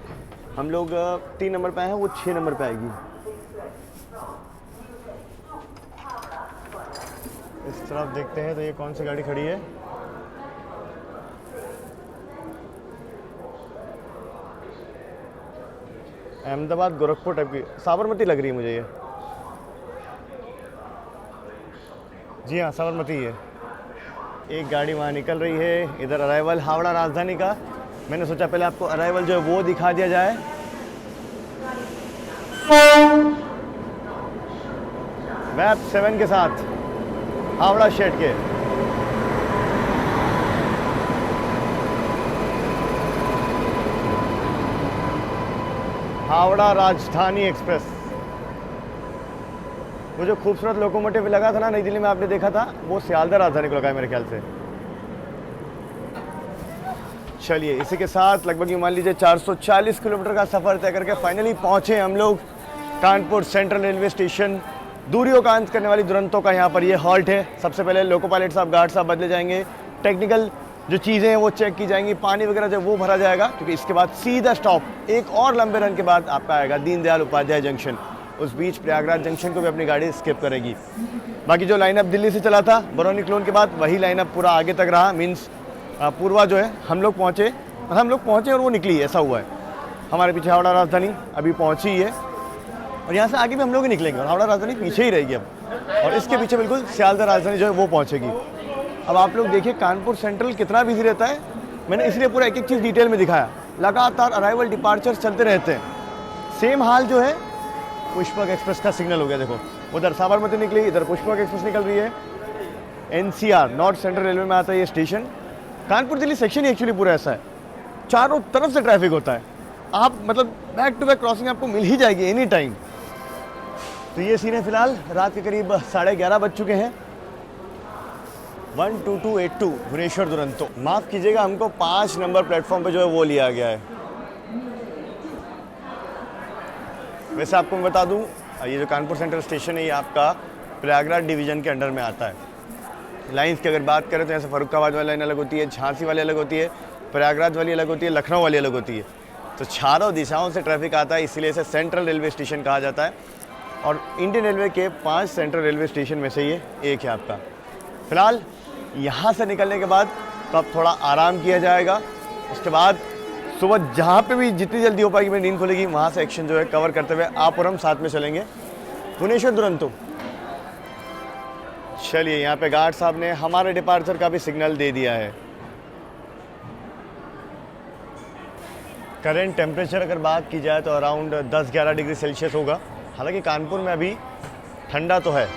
हम लोग 3 नंबर पे आए हैं, वो 6 नंबर पे आएगी। इस तरफ देखते हैं तो ये कौन सी गाड़ी खड़ी है। अहमदाबाद गोरखपुर टाइप की, साबरमती लग रही है मुझे ये। जी हाँ, साबरमती है। एक गाड़ी वहाँ निकल रही है। इधर अराइवल हावड़ा राजधानी का। मैंने सोचा पहले आपको अराइवल जो है वो दिखा दिया जाए। वेब 7 के साथ हावड़ा शेड के। हावड़ा राजधानी एक्सप्रेस। वो जो खूबसूरत लोकोमोटिव लगा था ना नई दिल्ली में, आपने देखा था, वो सियालदह राजधानी को लगा है मेरे ख्याल से। चलिए इसी के साथ लगभग मान लीजिए 440 किलोमीटर का सफ़र तय करके फाइनली पहुँचे हम लोग कानपुर सेंट्रल रेलवे स्टेशन। दूरियों का अंत करने वाली दुरंतों का यहाँ पर ये हॉल्ट है। सबसे पहले लोको पायलट साहब, गार्ड साहब बदले जाएंगे, टेक्निकल जो चीज़ें हैं वो चेक की जाएंगी, पानी वगैरह जो वो भरा जाएगा, क्योंकि इसके बाद सीधा स्टॉप एक और लंबे रन के बाद आपका आएगा दीनदयाल उपाध्याय जंक्शन। उस बीच प्रयागराज जंक्शन को भी अपनी गाड़ी स्किप करेगी। बाकी जो लाइनअप दिल्ली से चला था बरौनी क्लोन के बाद, वही लाइनअप पूरा आगे तक रहा। मीन्स पूर्वा जो है हम लोग पहुँचे और वो निकली, ऐसा हुआ है। हमारे पीछे हावड़ा राजधानी अभी पहुँची ही है और यहाँ से आगे भी हम लोग ही निकलेंगे और हावड़ा राजधानी पीछे ही रहेगी अब। और इसके पीछे बिल्कुल सियालदह राजधानी जो है वो पहुँचेगी। अब आप लोग देखिए कानपुर सेंट्रल कितना बिजी रहता है। मैंने इसलिए पूरा एक एक चीज़ डिटेल में दिखाया। लगातार अराइवल डिपार्चर्स चलते रहते हैं। सेम हाल जो है पुष्पक एक्सप्रेस का सिग्नल हो गया। देखो उधर साबरमती निकली, इधर पुष्पक एक्सप्रेस निकल रही है। NCR नॉर्थ सेंट्रल रेलवे में आता है ये स्टेशन। कानपुर दिल्ली सेक्शन ही एक्चुअली पूरा ऐसा है, चारों तरफ से ट्रैफिक होता है। आप मतलब बैक टू बैक क्रॉसिंग आपको मिल ही जाएगी एनी टाइम। तो ये सीन है फिलहाल। रात के करीब 11:30 बज चुके हैं। 12282 भुवनेश्वर दुरंतो। माफ़ कीजिएगा, हमको 5 नंबर प्लेटफॉर्म पे जो है वो लिया गया है। वैसे आपको मैं बता दूं ये जो कानपुर सेंट्रल स्टेशन है ये आपका प्रयागराज डिवीज़न के अंडर में आता है। लाइन्स की अगर बात करें तो यहाँ से फर्रुखाबाद वाली लाइन अलग होती है, झांसी वाली अलग होती है, प्रयागराज वाली अलग होती है, लखनऊ वाली अलग होती है। तो चारों दिशाओं से ट्रैफिक आता है, इसीलिए इसे सेंट्रल रेलवे स्टेशन कहा जाता है। और इंडियन रेलवे के 5 सेंट्रल रेलवे स्टेशन में से ये एक है आपका। फिलहाल यहाँ से निकलने के बाद तो अब थोड़ा आराम किया जाएगा। उसके बाद सुबह जहाँ पे भी जितनी जल्दी हो पाएगी मेरी नींद खुलेगी वहाँ से एक्शन जो है कवर करते हुए आप और हम साथ में चलेंगे भुवनेश्वर दुरंतो। चलिए, यहाँ पे गार्ड साहब ने हमारे डिपार्चर का भी सिग्नल दे दिया है। करेंट टेम्परेचर अगर बात की जाए तो अराउंड 10-11 डिग्री सेल्सियस होगा। हालांकि कानपुर में अभी ठंडा तो है।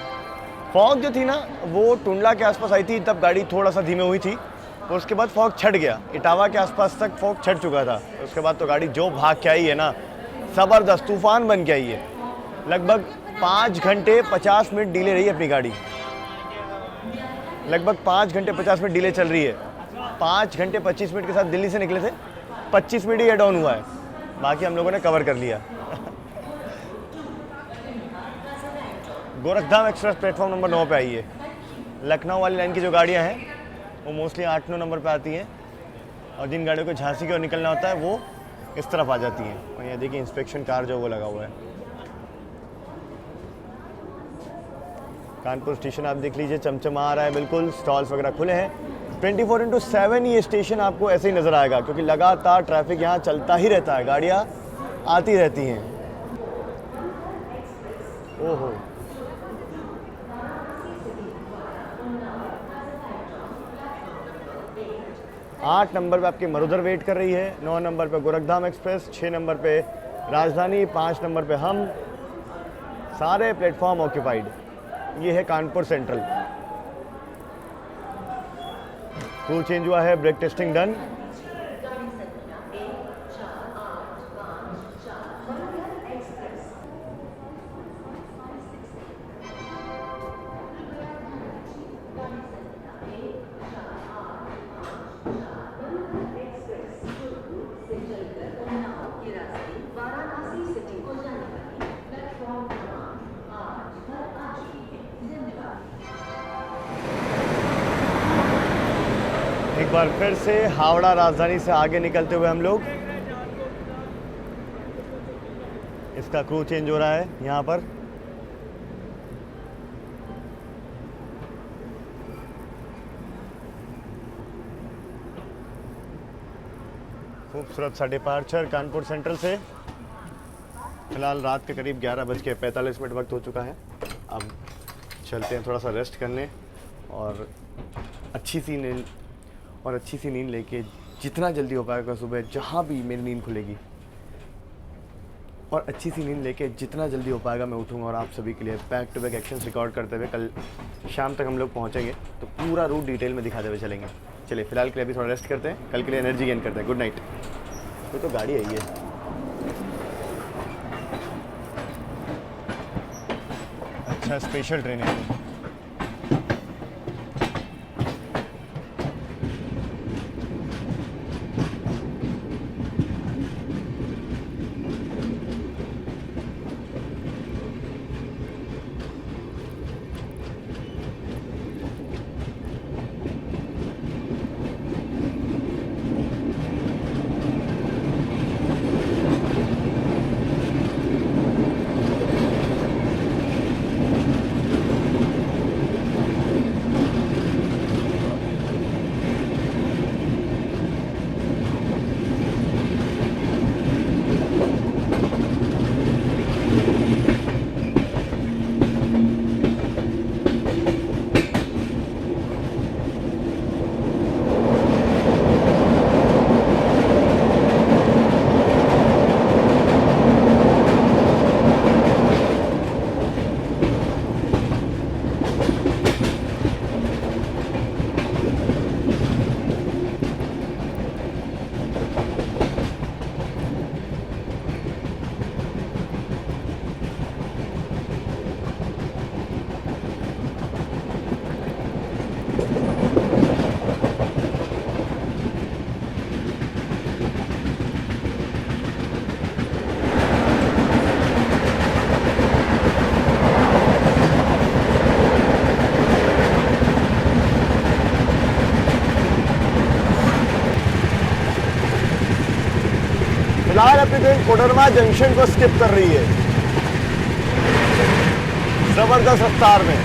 फॉग जो थी ना वो टुंडला के आसपास आई थी, तब गाड़ी थोड़ा सा धीमे हुई थी। और उसके बाद फॉग छट गया, इटावा के आसपास तक फॉग छट चुका था। उसके बाद तो गाड़ी जो भाग के आई है ना, ज़बरदस्त तूफान बन के आई है। लगभग 5 घंटे 50 मिनट डिले रही है अपनी गाड़ी। लगभग 5 घंटे 50 मिनट डिले चल रही है। 5 घंटे 25 मिनट के साथ दिल्ली से निकले थे, 25 मिनट ही एड ऑन हुआ है, बाकी हम लोगों ने कवर कर लिया। गोरखधाम एक्सप्रेस प्लेटफॉर्म नंबर 9 पे आई है। लखनऊ वाली लाइन की जो गाड़ियाँ हैं वो मोस्टली 8-9 नंबर पे आती हैं, और जिन गाड़ियों को झांसी की ओर निकलना होता है वो इस तरफ आ जाती हैं। और यहाँ देखिए इंस्पेक्शन कार जो वो लगा हुआ है। कानपुर स्टेशन आप देख लीजिए, चमचमा रहा है बिल्कुल, स्टॉल्स वगैरह खुले हैं। 24/7 ये स्टेशन आपको ऐसे ही नज़र आएगा, क्योंकि लगातार ट्रैफिक यहाँ चलता ही रहता है, गाड़ियाँ आती रहती हैं। ओहो, 8 नंबर पे आपकी मरुधर वेट कर रही है, 9 नंबर पे गोरखधाम एक्सप्रेस, 6 नंबर पे राजधानी, 5 नंबर पे हम। सारे प्लेटफॉर्म ऑक्यूपाइड। ये है कानपुर सेंट्रल। क्रू चेंज हुआ है, ब्रेक टेस्टिंग डन। एक बार फिर से हावड़ा राजधानी से आगे निकलते हुए हम लोग, इसका क्रू चेंज हो रहा है यहाँ पर। खूबसूरत सा डिपार्चर कानपुर सेंट्रल से। फिलहाल रात के करीब 11:45 वक्त हो चुका है। अब चलते हैं थोड़ा सा रेस्ट करने और अच्छी सी नींद लेके जितना जल्दी हो पाएगा सुबह जहाँ भी मेरी नींद खुलेगी, और अच्छी सी नींद लेके जितना जल्दी हो पाएगा मैं उठूँगा और आप सभी के लिए back to back actions record करते हुए कल शाम तक हम लोग पहुँचेंगे, तो पूरा रूट डिटेल में दिखाते हुए चलेंगे। चलिए फिलहाल के लिए अभी थोड़ा रेस्ट करते हैं, कल के लिए एनर्जी गेन करते हैं। Good night. तो गाड़ी आई है, अच्छा स्पेशल ट्रेन है। कोडरमा जंक्शन को स्किप कर रही है जबरदस्त रफ्तार में।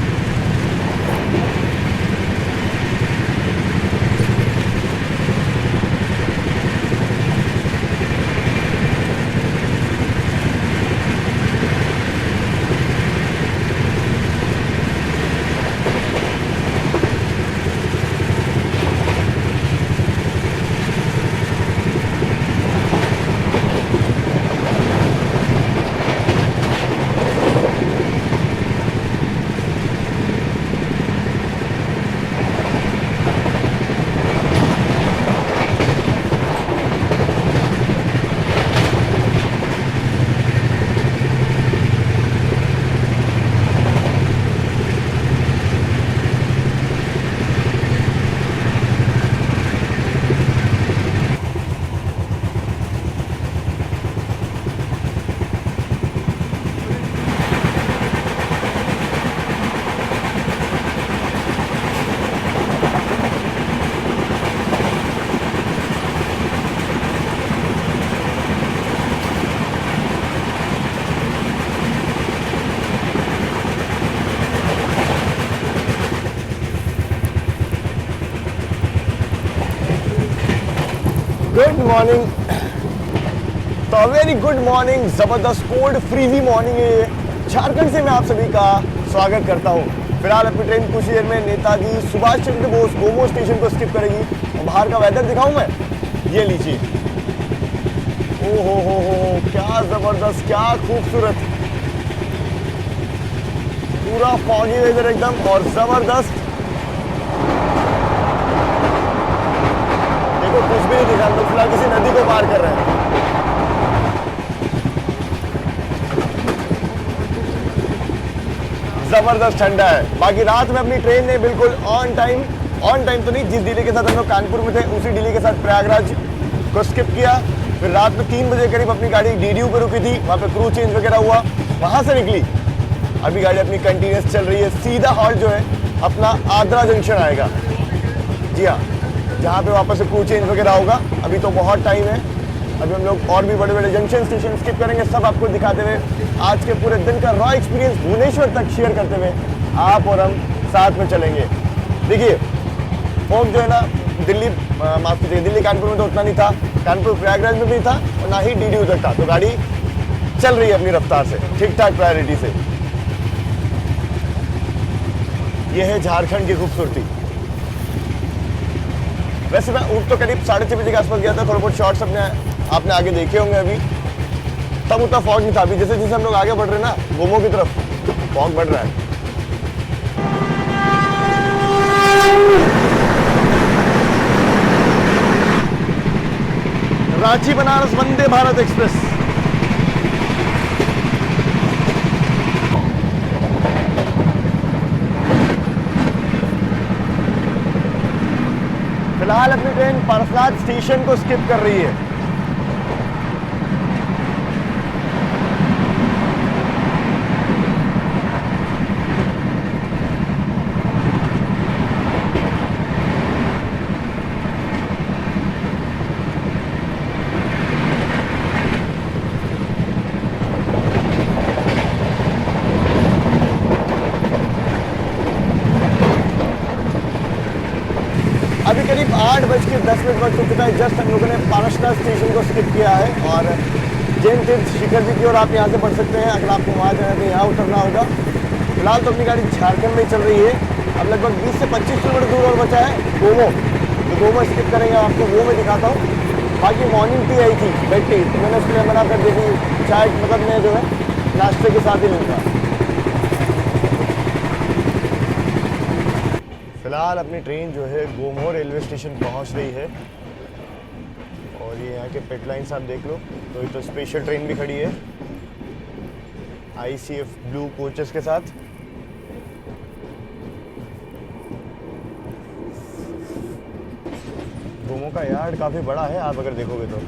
गुड मॉर्निंग, तो वेरी गुड मॉर्निंग, जबरदस्त कोल्ड फ्रीजी मॉर्निंग है ये। झारखंड से मैं आप सभी का स्वागत करता हूँ। फिलहाल अपनी ट्रेन कुछ देर में नेताजी सुभाष चंद्र बोस गोमो स्टेशन को स्किप करेगी। और बाहर का वेदर दिखाऊं मैं, ये लीजिए। ओ हो, क्या जबरदस्त, क्या खूबसूरत, पूरा फॉगी वेदर एकदम और जबरदस्त। कुछ भी नहीं दिखा, लोग फिलहाल किसी नदी को पार कर रहे हैं। जबरदस्त ठंडा है। बाकी रात में अपनी ट्रेन ने बिल्कुल ऑन टाइम तो नहीं, जिस डिले के साथ हम लोग कानपुर में थे उसी डिले के साथ प्रयागराज को स्किप किया। फिर रात में 3 बजे करीब अपनी गाड़ी डीडीयू पे रुकी थी, वहाँ पे क्रू चेंज वगैरह हुआ, वहाँ से निकली। अभी गाड़ी अपनी कंटिन्यूस चल रही है। सीधा हॉल्ट जो है अपना आद्रा जंक्शन आएगा। जी हाँ, जहाँ पे वापस से क्रू चेंज वगैरह होगा। अभी तो बहुत टाइम है, अभी हम लोग और भी बड़े बड़े जंक्शन स्टेशन स्किप करेंगे, सब आपको दिखाते हुए आज के पूरे दिन का रॉ एक्सपीरियंस भुवनेश्वर तक शेयर करते हुए आप और हम साथ में चलेंगे। देखिए फोक जो है ना, दिल्ली माफ कीजिए, दिल्ली कानपुर में तो उतना नहीं था, कानपुर प्रयागराज में भी था और ना ही डीडीयू तक था। तो गाड़ी चल रही है अपनी रफ्तार से, ठीक ठाक प्रायोरिटी से। यह है झारखंड की खूबसूरती। वैसे मैं उठ तो करीब 6:30 बजे के आसपास गया था। थोड़ा बहुत शॉर्ट्स आपने आगे देखे होंगे। अभी तब उतना फॉग नहीं था। अभी जैसे जैसे हम लोग आगे बढ़ रहे हैं ना गोमो की तरफ, फॉग बढ़ रहा है। रांची बनारस वंदे भारत एक्सप्रेस। फिलहाल अपनी ट्रेन परसराज स्टेशन को स्किप कर रही है। अभी करीब 8:10 वक्त हो चुका है। जस्ट हम लोगों ने पारसनाथ स्टेशन को स्किप किया है और जैन तीर्थ शिखर जी की ओर आप यहाँ से बढ़ सकते हैं। अगर आपको वहाँ जाना है तो यहाँ उतरना होगा। फिलहाल तो अपनी गाड़ी झारखंड में चल रही है। अब लगभग 20 से 25 किलोमीटर दूर और बचा है गोमो। तो गोमो स्किप करेंगे, आपको वो मैं दिखाता हूँ। बाकी मॉर्निंग टी आई थी, बेड टी, तो मैंने उसके लिए मना कर दी थी। चाय मतलब मैं जो है नाश्ते के साथ ही लूँगा। फिलहाल अपनी ट्रेन जो है गोमो रेलवे स्टेशन पहुंच रही है और ये यहाँ के पिट लाइन्स आप देख लो। तो ये तो स्पेशल ट्रेन भी खड़ी है ICF ब्लू कोचेस के साथ। गोमो का यार्ड काफ़ी बड़ा है, आप अगर देखोगे तो।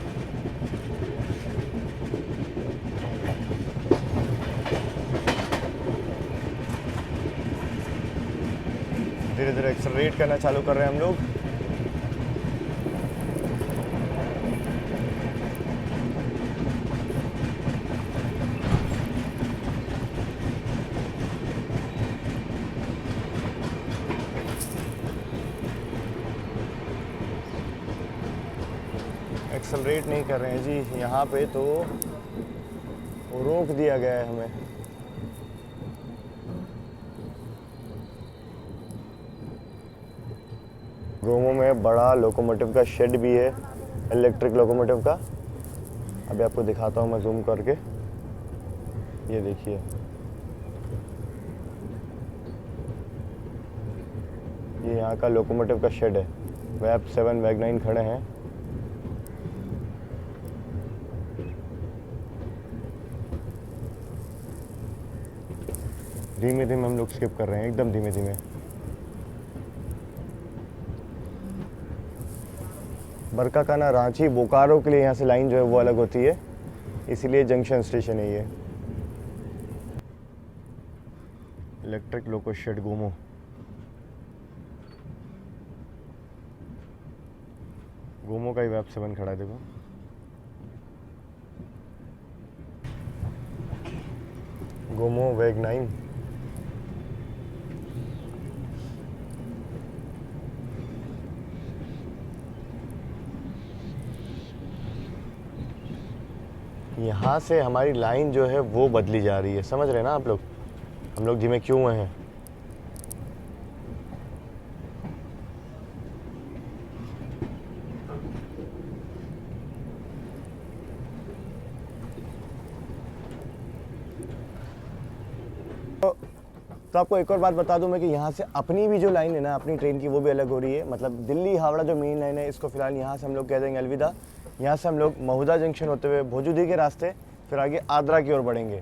धीरे धीरे एक्सेलरेट करना चालू कर रहे हैं हम लोग। एक्सेलरेट नहीं कर रहे हैं जी, यहाँ पे तो रोक दिया गया है हमें। गोमो में बड़ा लोकोमोटिव का शेड भी है, इलेक्ट्रिक लोकोमोटिव का। अभी आपको दिखाता हूँ मैं जूम करके। ये देखिए, ये यहाँ का लोकोमोटिव का शेड है। वैप 7 वैग 9 खड़े हैं। धीमे धीमे हम लोग स्किप कर रहे हैं, एकदम धीमे धीमे। बरकाकाना रांची बोकारो के लिए यहाँ से लाइन जो है वो अलग होती है, इसीलिए जंक्शन स्टेशन है ये। Electric loco shed Gomoh. Gomoh का ही वैप 7 खड़ा है, देखो। गोमो वैग 9। यहाँ से हमारी लाइन जो है वो बदली जा रही है, समझ रहे हैं ना आप लोग, हम लोग धीमे क्यों हुए हैं। तो आपको एक और बात बता दूं मैं कि यहाँ से अपनी भी जो लाइन है ना, अपनी ट्रेन की, वो भी अलग हो रही है। मतलब दिल्ली हावड़ा जो मेन लाइन है, इसको फिलहाल यहाँ से हम लोग कह देंगे अलविदा। यहाँ से हम लोग महुदा जंक्शन होते हुए भोजूदी के रास्ते फिर आगे आद्रा की ओर बढ़ेंगे।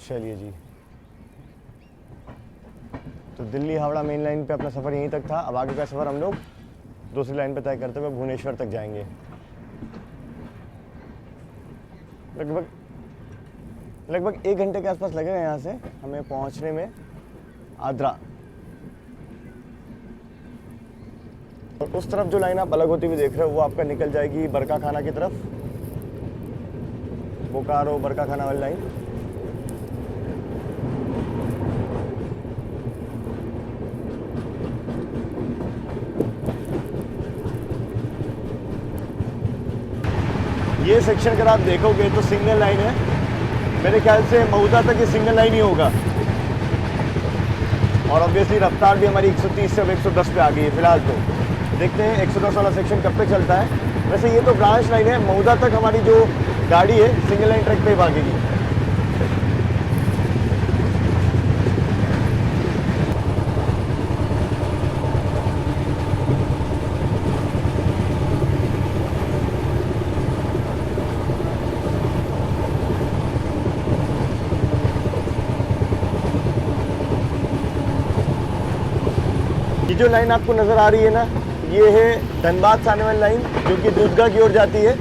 चलिए जी, तो दिल्ली हावड़ा मेन लाइन पे अपना सफ़र यहीं तक था। अब आगे का सफ़र हम लोग दूसरी लाइन पे तय करते हुए भुवनेश्वर तक जाएंगे। लगभग 1 घंटे के आसपास लगेगा यहाँ से हमें पहुँचने में आद्रा। और उस तरफ जो लाइन आप अलग होती हुई देख रहे हो वो आपका निकल जाएगी बरकाखाना की तरफ, बोकारो बरकाखाना वाली लाइन। ये सेक्शन अगर आप देखोगे तो सिंगल लाइन है। मेरे ख्याल से महुदा तक ये सिंगल लाइन ही होगा। और ऑब्वियसली रफ्तार भी हमारी 130 से अब 110 पे आ गई है फिलहाल। तो देखते हैं 110 वाला सेक्शन कब तक चलता है। वैसे ये तो ब्रांच लाइन है, महुदा तक हमारी जो गाड़ी है सिंगल लाइन ट्रैक पे भागेगी। जो लाइन आपको नज़र आ रही है ना, ये है धनबाद से आने वाली लाइन जो कि दूधगा की ओर जाती है।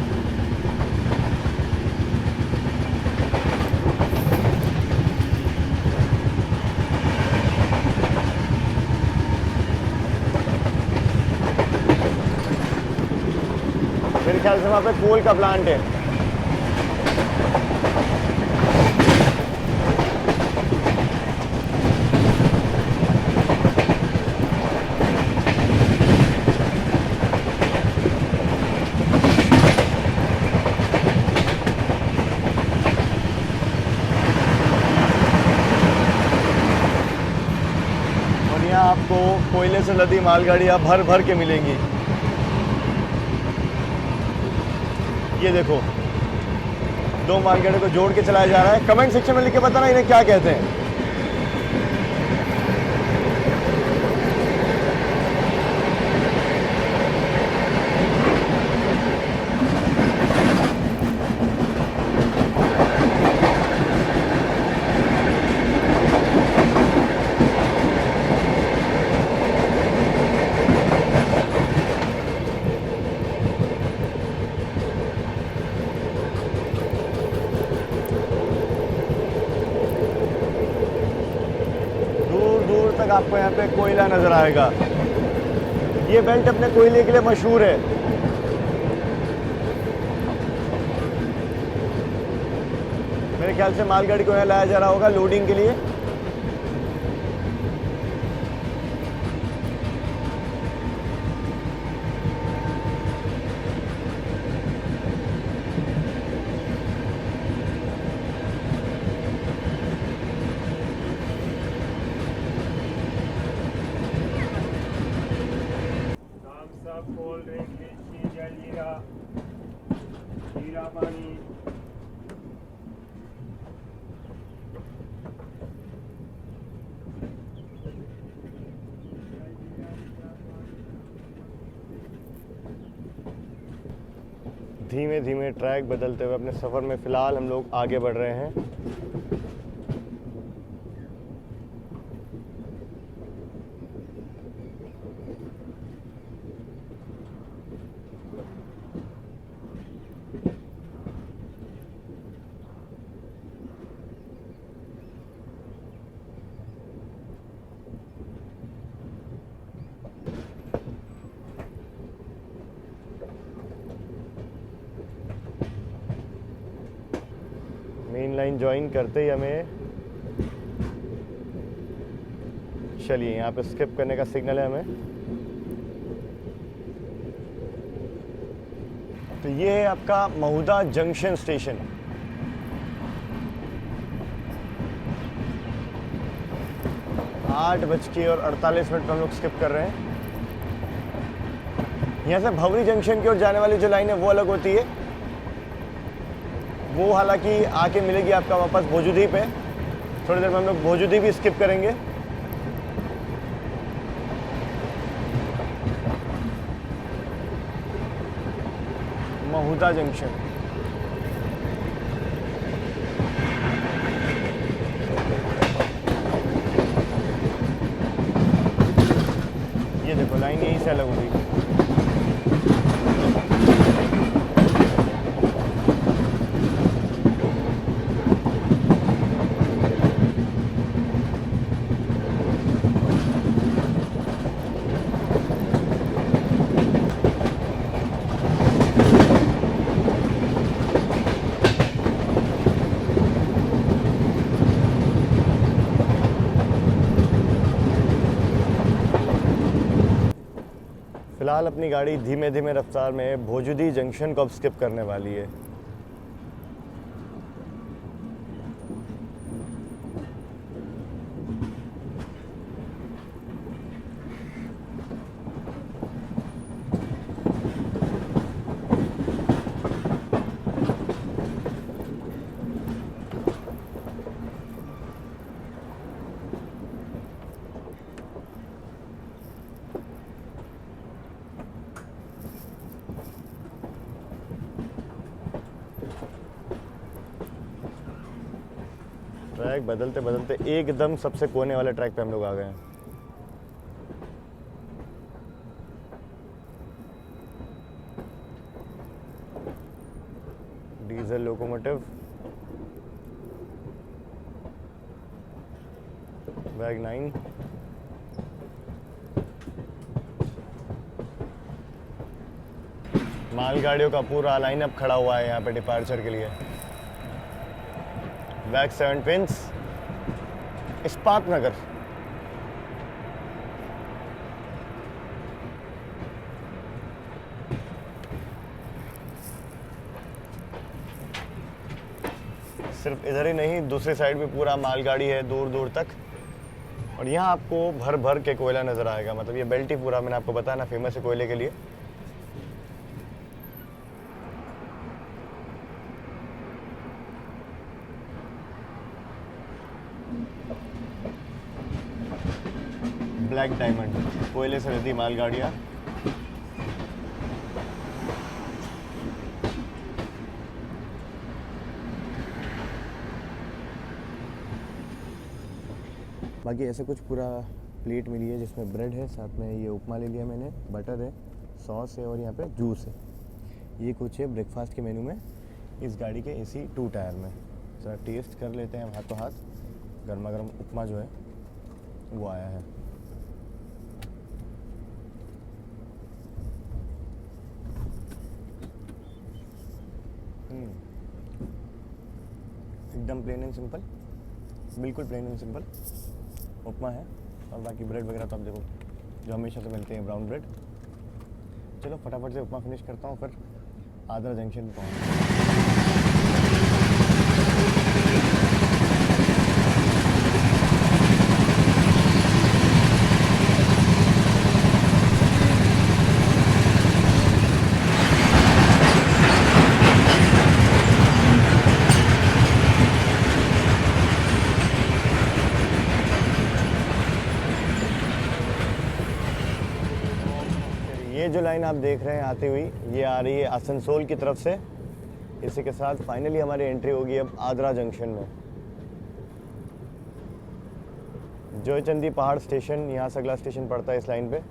मेरे ख्याल से वहाँ पे कोल का प्लांट है। आपको कोयले से लदी मालगाड़ियाँ भर भर के मिलेंगी। ये देखो, 2 मालगाड़ियों को जोड़ के चलाया जा रहा है। कमेंट सेक्शन में लिख के बताना इन्हें क्या कहते हैं। आपको यहाँ पे कोयला नजर आएगा। ये बेल्ट अपने कोयले के लिए मशहूर है। मेरे ख्याल से मालगाड़ी को यहाँ लाया जा रहा होगा लोडिंग के लिए। धीमे धीमे ट्रैक बदलते हुए अपने सफ़र में फ़िलहाल हम लोग आगे बढ़ रहे हैं। मेन लाइन ज्वाइन करते ही हमें, चलिए यहाँ पे स्किप करने का सिग्नल है हमें। तो ये है आपका महुदा जंक्शन स्टेशन। आठ बज के और 48 मिनट पर हम लोग स्किप कर रहे हैं। यहाँ से भवरी जंक्शन की ओर जाने वाली जो लाइन है वो अलग होती है, वो हालांकि आके मिलेगी आपका वापस भोजूदीप है। थोड़ी देर में हम लोग भोजूदीप भी स्किप करेंगे। महुदा जंक्शन, ये देखो लाइन यहीं से अलग हो गई। फिलहाल अपनी गाड़ी धीमे धीमे रफ्तार में भोजूदी जंक्शन को अब स्किप करने वाली है। ट्रैक बदलते बदलते एकदम सबसे कोने वाले ट्रैक पे हम लोग आ गए हैं। डीजल लोकोमोटिव, बैग 9, मालगाड़ियों का पूरा लाइनअप खड़ा हुआ है यहाँ पे डिपार्चर के लिए। बैग 7 पिंस, इस्पात नगर। सिर्फ इधर ही नहीं, दूसरी साइड भी पूरा मालगाड़ी है दूर दूर तक। और यहाँ आपको भर भर के कोयला नज़र आएगा। मतलब ये बेल्ट ही पूरा, मैंने आपको बताया ना, फेमस है कोयले के लिए। ब्लैक डायमंड, कोयले से रहती मालगाड़ियाँ। बाकी ऐसे कुछ पूरा प्लेट मिली है जिसमें ब्रेड है, साथ में ये उपमा ले लिया मैंने, बटर है, सॉस है और यहाँ पे जूस है। ये कुछ है ब्रेकफास्ट के मेनू में इस गाड़ी के AC 2 टायर में। ज़रा टेस्ट कर लेते हैं हाथों हाथ। गर्मा गर्म उपमा जो है वो आया है। एकदम प्लेन एंड सिंपल, बिल्कुल प्लेन एंड सिंपल उपमा है। और बाकी ब्रेड वगैरह तो आप देखो जो हमेशा से मिलते हैं, ब्राउन ब्रेड। चलो फटाफट से उपमा फिनिश करता हूँ, फिर आदरा जंक्शन पे पहुँच। जो लाइन आप देख रहे हैं आती हुई, ये आ रही है आसनसोल की तरफ से। इसी के साथ फाइनली हमारी एंट्री होगी अब आद्रा जंक्शन में। जोयचंदी पहाड़ स्टेशन यहाँ से अगला स्टेशन पड़ता है इस लाइन पे।